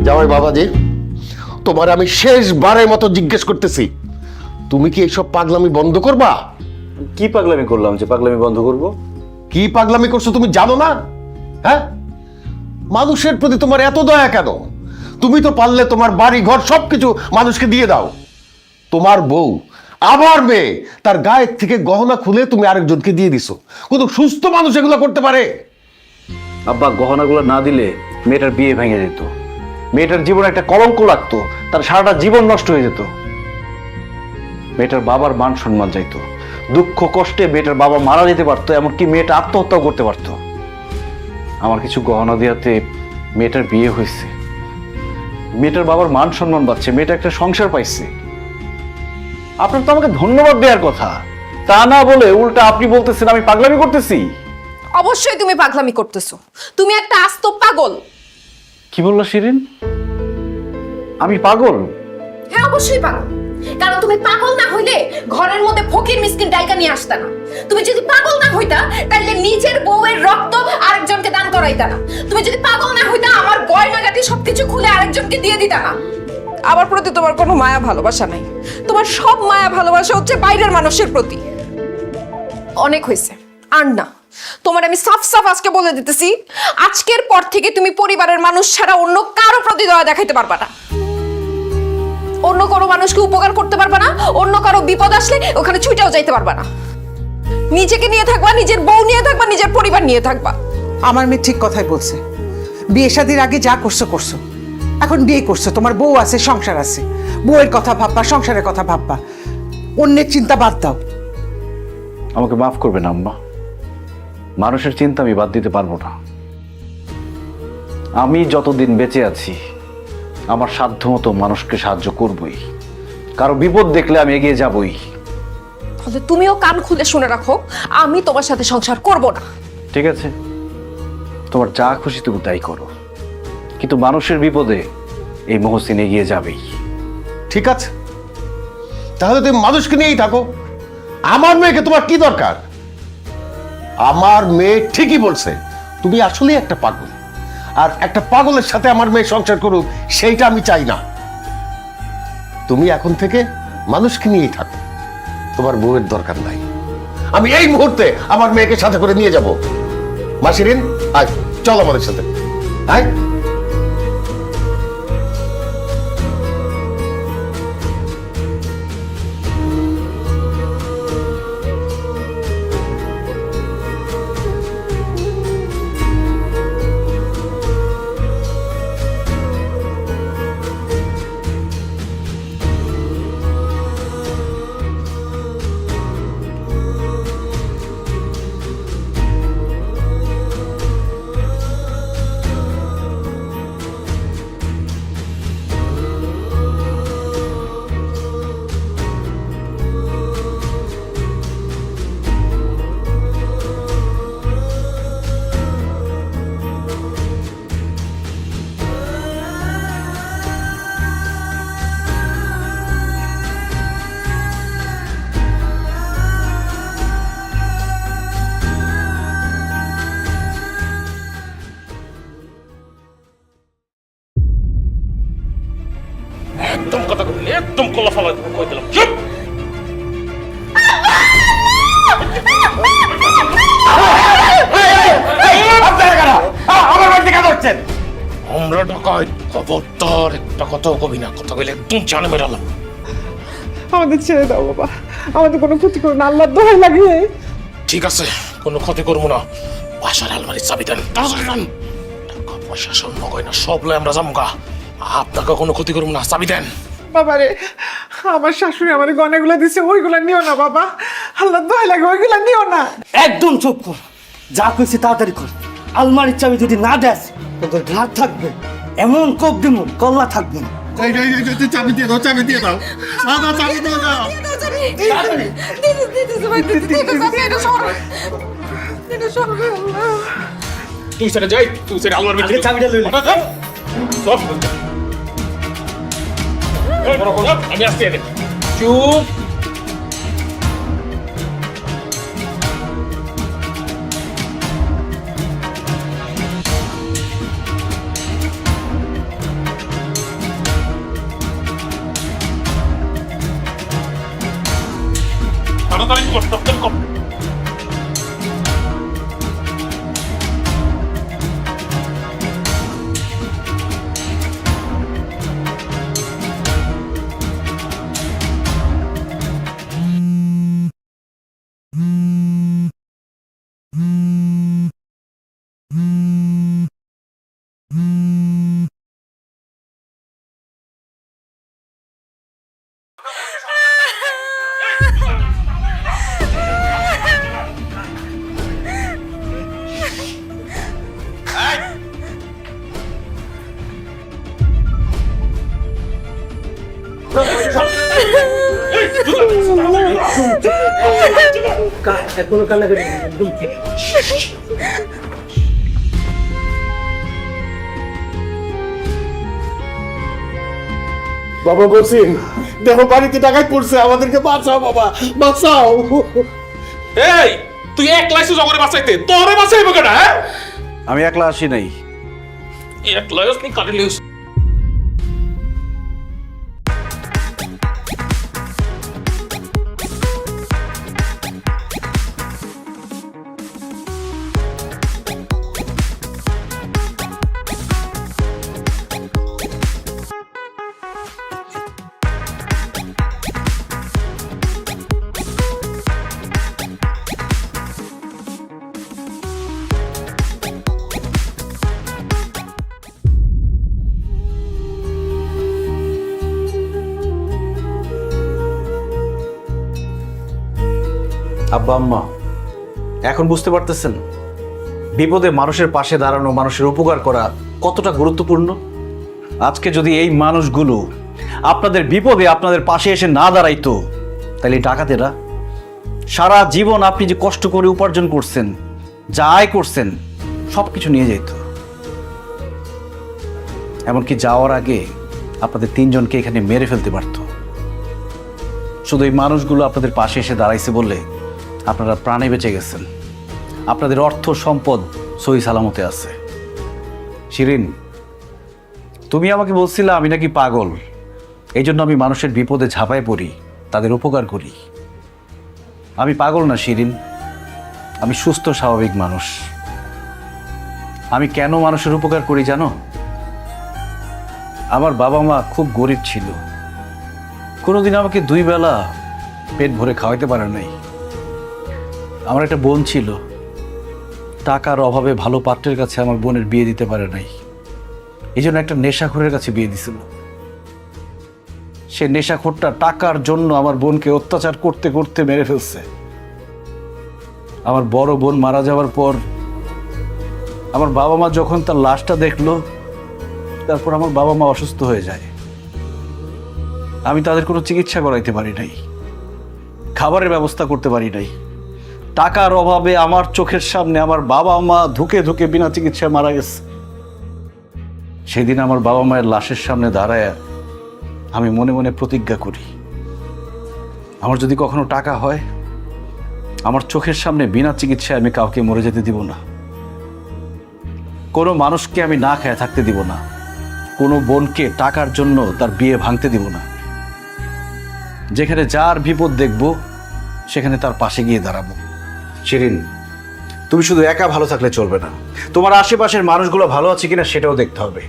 জামাই বাবাজি, তোমার আমি শেষবারের মতো জিজ্ঞেস করতেছি, তুমি কি এইসব পাগলামি বন্ধ করবা? কি পাগলামি করলাম যে পাগলামি বন্ধ করব? কি পাগলামি করছো তুমি জানো না? হ্যাঁ, মানুষের প্রতি তোমার এত দয়া কেন? তুমি তো পারলে তোমার বাড়ি ঘর সবকিছু মানুষকে দিয়ে দাও। তোমার বউ আবার মেয়ে, তার গায়ের থেকে গহনা খুলে তুমি আরেকজনকে দিয়ে দিছো। কিন্তু সুস্থ মানুষ এগুলো করতে পারে? আব্বা, গহনাগুলো না দিলে মেয়েটার বিয়ে ভেঙে যেত, মেয়েটার জীবনে একটা কলঙ্ক লাগতো, তার সারাটা জীবন নষ্ট হয়ে যেত। মেয়েটার বাবার মান সম্মান যাইতো, দুঃখ কষ্টে মেয়েটার বাবা মারা যেতে পারতো, এমনকি মেয়েটা আত্মহত্যাও করতে পারতো। আমার কিছু গহনা দেওয়াতে মেয়েটার বিয়ে হয়েছে, মেয়েটার বাবার মান সম্মান পাচ্ছে, মেয়েটা একটা সংসার পাইছে। আপনার তো আমাকে ধন্যবাদ দেওয়ার কথা, তা না বলে উল্টা আপনি বলতেছেন আমি পাগলামি করতেছি। অবশ্যই তুমি পাগলামি করতেছো, তুমি একটা আস্ত পাগল। কি বললো শিরিন? আমি পাগল? হ্যাঁ, অবশ্যই পাগল। কারণ তুমি পাগল না হইলে ঘরের মধ্যে ফকির মিসকিন ডাইকা নিয়ে আসতা না। তুমি যদি পাগল না হইতা তাহলে নিজের বউয়ের রক্ত আরেকজনকে দান করাইতা না। তুমি যদি পাগল না হইতা আমার গয়নাগাটি সবকিছু খুলে আরেকজনকে দিয়ে দিতা না। আমার প্রতি তোমার কোনো মায়া ভালোবাসা নাই, তোমার সব মায়া ভালোবাসা হচ্ছে বাইরের মানুষের প্রতি। অনেক হয়েছে, আর না। তোমার আমি সাফ সাফ আজকে বলে দিতেছি, আজকের পর থেকে তুমি পরিবারের মানুষ ছাড়া অন্য কারো প্রতি দয়া দেখাইতে পারবা না। অন্য কারো মানুষকে উপকার করতে পারবা না, অন্য কারো বিপদ আসলে ওখানে ছুটেও যাইতে পারবা না। নিজেকে নিয়ে থাকবা, নিজের বউ নিয়ে থাকবা, নিজের পরিবার নিয়ে থাকবা। আমার মেয়ে ঠিক কথাই বলছে। বিয়ে শাদির আগে যা করছো করছো, এখন বিয়ে করছো, তোমার বউ আছে, সংসার আছে। বউয়ের কথা ভাববা, সংসারের কথা ভাববা, অন্যের চিন্তা বাদ দাও। আমাকে মাফ করবেন আম্মা, মানুষের চিন্তা আমি বাদ দিতে পারবো না। আমি যতদিন বেঁচে আছি আমার সাধ্যমতো মানুষকে সাহায্য করবই, কারো বিপদ দেখলে আমি এগিয়ে যাবই। তাহলে তুমিও কান খুলে শুনে রাখো, আমি তোমার সাথে সংসার করব না। ঠিক আছে, তোমার যা খুশি তুমি তাই করো, কিন্তু মানুষের বিপদে এই মহসিন এগিয়ে যাবেই। ঠিক আছে, তাহলে তুমি মানুষকে নিয়েই থাকো। আমার মেয়েকে তোমার কি দরকার? আমার মেয়ে ঠিকই বলছে, তুমি আসলেই একটা পাগল, আর একটা পাগলের সাথে আমার মেয়ে সংসার করুক সেইটা আমি চাই না। তুমি এখন থেকে মানুষকে নিয়েই থাকো, তোমার বউয়ের দরকার নাই। আমি এই মুহূর্তে আমার মেয়েকে সাথে করে নিয়ে যাব। মাসিরিন, আয় চল আমাদের সাথে, আয়। একদম কথা বলি, একদম কলা ফালা কই দিলাম। চুপ! আমার বাড়িতে কেন হচ্ছেন? আমরা ঢাকায় খবরদার একটা কথা কবি না, কথা কইলে একদম জানে বেরালাম। আমাদের ছেড়ে দাও বাবা, আমাদের কোনো ক্ষতি করো না, আল্লাহর দোহাই লাগে। ঠিক আছে, কোনো ক্ষতি করবো না। বাসার আলমারির চাবি দেন, তাড়াতাড়ি দেন। টাকা পয়সা স্বর্ণ গয়না সব লয় আমরা যামগা। আপনাকে কোনো ক্ষতি করবো না, চাবি দেন। বাবা রে, আমার শাশুড়ি আমার গয়নাগুলো দিছে, ওইগুলা নিও না বাবা, আল্লাহর দোহাই লাগে, ওইগুলা নিও না। একদম চুপ কর, যা কইছি তাড়াতাড়ি কর। আলমারির চাবি যদি না দেস তোদের ঘাট থাকবে, এমন কোপ দিমু কল্লা থাকবে না। চাবি দিয়ে দাও, চাবি দিয়ে দাও, চাবি দিয়ে দাও। তুই সেটা যাই, তুই সেটা আলমারি আগে চাবিটা লইলি। আমি আসছি। চুপ। তাড়াতাড়ি কর, তাড়াতাড়ি কর। এখনো কান্নাকাটি একদম ঠিক। বাবা বলছেন দেখো বাড়িতে টাকায় পড়ছে, আমাদেরকে বাঁচাও বাবা, বাঁচাও। এই, তুই একলা এসে জগরে বাঁচাইতে, তোরে বাঁচাইবো কেন? হ্যাঁ, আমি একলা আসি নাই। একলা আসনি কাটে লিস। আব্বা আম্মা, এখন বুঝতে পারতেছেন বিপদে মানুষের পাশে দাঁড়ানো, মানুষের উপকার করা কতটা গুরুত্বপূর্ণ? আজকে যদি এই মানুষগুলো আপনাদের বিপদে আপনাদের পাশে এসে না দাঁড়াইতো, তাহলে ডাকাতেরা সারা জীবন আপনি যে কষ্ট করে উপার্জন করছেন, যা আয় করছেন, সব কিছু নিয়ে যেত। এমনকি যাওয়ার আগে আপনাদের তিনজনকে এখানে মেরে ফেলতে পারত। শুধু এই মানুষগুলো আপনাদের পাশে এসে দাঁড়াইছে বলে আপনারা প্রাণে বেঁচে গেছেন। আপনাদের অর্থ সম্পদ সহি সালামতে আছে। শিরিন, তুমি আমাকে বলছিলে আমি নাকি পাগল, এই জন্য আমি মানুষের বিপদে ঝাঁপায় পড়ি, তাদের উপকার করি। আমি পাগল না শিরিন, আমি সুস্থ স্বাভাবিক মানুষ। আমি কেন মানুষের উপকার করি জানো? আমার বাবা মা খুব গরিব ছিল, কোনোদিন আমাকে 2 বেলা পেট ভরে খাওয়াইতে পারে নাই। আমার একটা বোন ছিল, টাকার অভাবে ভালো পাত্রের কাছে আমার বোনের বিয়ে দিতে পারে নাই, এই জন্য একটা নেশাখোরের কাছে বিয়ে দিছিল। সে নেশাখোরটা টাকার জন্য আমার বোনকে অত্যাচার করতে করতে মেরে ফেলছে। আমার বড় বোন মারা যাওয়ার পর আমার বাবা মা যখন তার লাশটা দেখলো, তারপর আমার বাবা মা অসুস্থ হয়ে যায়। আমি তাদের কোনো চিকিৎসা করাইতে পারি নাই, খাবারের ব্যবস্থা করতে পারি নাই। টাকার অভাবে আমার চোখের সামনে আমার বাবা মা ধুকে ধুকে বিনা চিকিৎসায় মারা গেছে। সেদিন আমার বাবা মায়ের লাশের সামনে দাঁড়ায় আমি মনে মনে প্রতিজ্ঞা করি, আমার যদি কখনো টাকা হয়, আমার চোখের সামনে বিনা চিকিৎসায় আমি কাউকে মরে যেতে দিব না। কোনো মানুষকে আমি না খেয়ে থাকতে দিব না। কোনো বোনকে টাকার জন্য তার বিয়ে ভাঙতে দিব না। যেখানে যার বিপদ দেখব, সেখানে তার পাশে গিয়ে দাঁড়াবো। শিরিন, তুমি শুধু একা ভালো থাকলে চলবে না, তোমার আশেপাশের মানুষগুলো ভালো আছে কিনা সেটাও দেখতে হবে।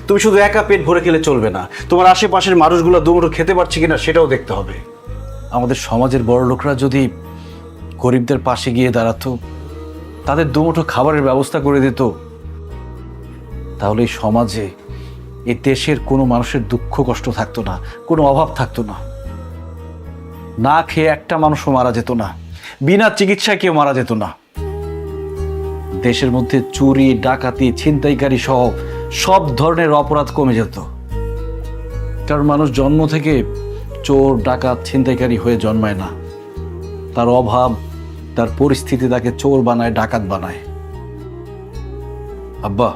তুমি শুধু একা পেট ভরে খেলে চলবে না, তোমার আশেপাশের মানুষগুলো দুমুঠো খেতে পারছে কিনা সেটাও দেখতে হবে। আমাদের সমাজের বড় লোকরা যদি গরিবদের পাশে গিয়ে দাঁড়াতো, তাদের দুমুঠো খাবারের ব্যবস্থা করে দিত, তাহলে এই সমাজে এই দেশের কোনো মানুষের দুঃখ কষ্ট থাকতো না, কোনো অভাব থাকতো না। না খেয়ে একটা মানুষও মারা যেত না, বিনা চিকিৎসায় কেউ মারা যেত না। দেশের মধ্যে চুরি, ডাকাতি, ছিনতাইকারী সহ সব ধরনের অপরাধ কমে যেত। কারণ মানুষ জন্ম থেকে চোর, ডাকাত, ছিনতাইকারী হয়ে জন্মায় না। তার অভাব, তার পরিস্থিতি তাকে চোর বানায়, ডাকাত বানায়। আব্বা,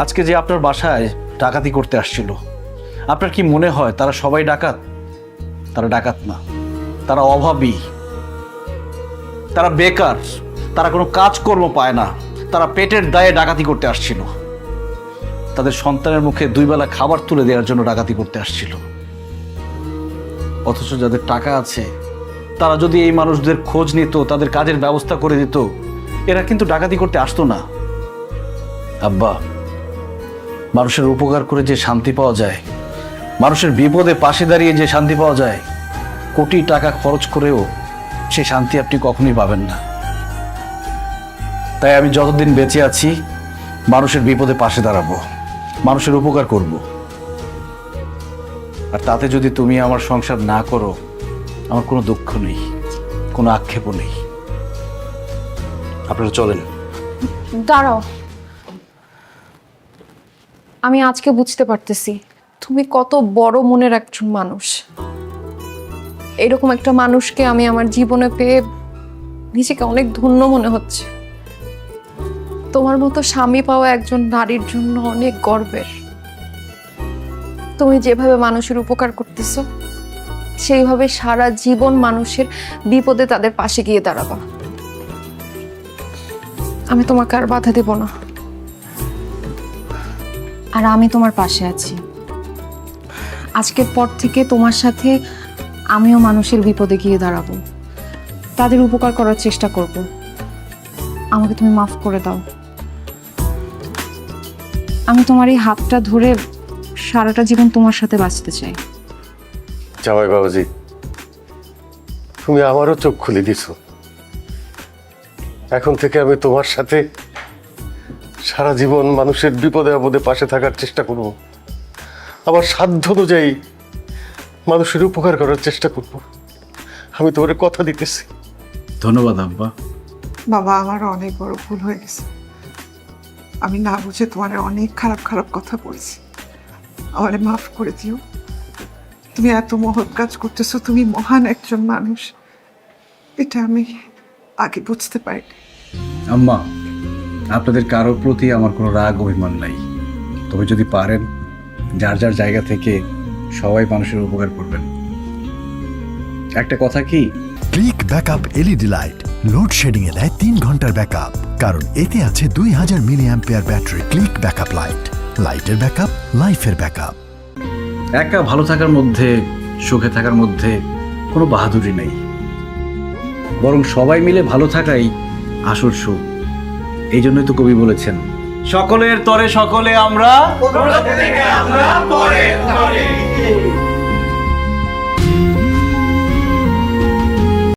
আজকে যে আপনার বাসায় ডাকাতি করতে আসছিল, আপনার কি মনে হয় তারা সবাই ডাকাত? তারা ডাকাত না, তারা অভাবী, তারা বেকার, তারা কোনো কাজকর্ম পায় না, তারা পেটের দায়ে ডাকাতি করতে আসছিল। তাদের সন্তানের মুখে 2 বেলা খাবার তুলে দেওয়ার জন্য ডাকাতি করতে আসছিল। অথচ যাদের টাকা আছে, তারা যদি এই মানুষদের খোঁজ নিত, তাদের কাজের ব্যবস্থা করে দিত, এরা কিন্তু ডাকাতি করতে আসতো না। আব্বা, মানুষের উপকার করে যে শান্তি পাওয়া যায়, মানুষের বিপদে পাশে দাঁড়িয়ে যে শান্তি পাওয়া যায়, কোটি টাকা খরচ করেও সে শান্তি আপনি কখনোই পাবেন না। তাই আমি যতদিন বেঁচে আছি মানুষের বিপদে পাশে দাঁড়াবো, মানুষের উপকার করব। আর তাতে যদি তুমি আমার সংসার না করো, আমার কোনো দুঃখ নেই, কোনো আক্ষেপও নেই। আপনারা চলেন। দাঁড়াও, আমি আজকে বুঝতে পারতেছি তুমি কত বড় মনের একজন মানুষ। এরকম একটা মানুষকে আমি আমার জীবনে পেয়ে নিজেকে অনেক ধন্য মনে হচ্ছে। তোমার মতো স্বামী পাওয়া একজন নারীর জন্য অনেক গর্বের। তুমি যেভাবে মানুষের উপকার করতেছো, সেইভাবে সারা জীবন মানুষের বিপদে তাদের পাশে গিয়ে দাঁড়াবা। আমি তোমাকে আর বাধা দেব না, আর আমি তোমার পাশে আছি। আজকের পর থেকে তোমার সাথে আমিও মানুষের বিপদে গিয়ে দাঁড়াবো, তাদের উপকার করার চেষ্টা করব। আমাকে তুমি মাফ করে দাও। আমি তোমার এই হাতটা ধরে সারাটা জীবন তোমার সাথে বাঁচতে চাই। জামাই বাবাজি, তুমি আমারও চোখ খুলে দিছো। এখন থেকে আমি তোমার সাথে সারা জীবন মানুষের বিপদে আপদে পাশে থাকার চেষ্টা করব। আমার সাধ্য অনুযায়ী মানুষের উপকার করার চেষ্টা করব। আমি তোমার কথা দিতেছি। ধন্যবাদ আব্বা। বাবা, আমার অনেক বড় ভুল হয়ে গেছে। আমি না বুঝে তোমার অনেক খারাপ খারাপ কথা বলছি। আমারে মাফ করে দিও। তুমি এত মহৎ কাজ করতেছো, তুমি মহান একজন মানুষ, এটা আমি আগে বুঝতে পারিনি। আম্মা, আপনাদের কারোর প্রতি আমার কোনো রাগ অভিমান নাই। তবে যদি পারেন, যার যার জায়গা থেকে সবাই মানুষের উপকার করবেন। একটা কথা কি, click backup LED light load shedding এ দেয় 3 ঘন্টার ব্যাকআপ, কারণ এতে আছে 2000 milliampere battery. Click backup light, লাইটের ব্যাকআপ, লাইফের ব্যাকআপ। একা ভালো থাকার মধ্যে, সুখে থাকার মধ্যে কোনো বাহাদুরি নেই, বরং সবাই মিলে ভালো থাকাই আসল সুখ। এই জন্যই তো কবি বলেছেন, সকলের তরে সকলে আমরা,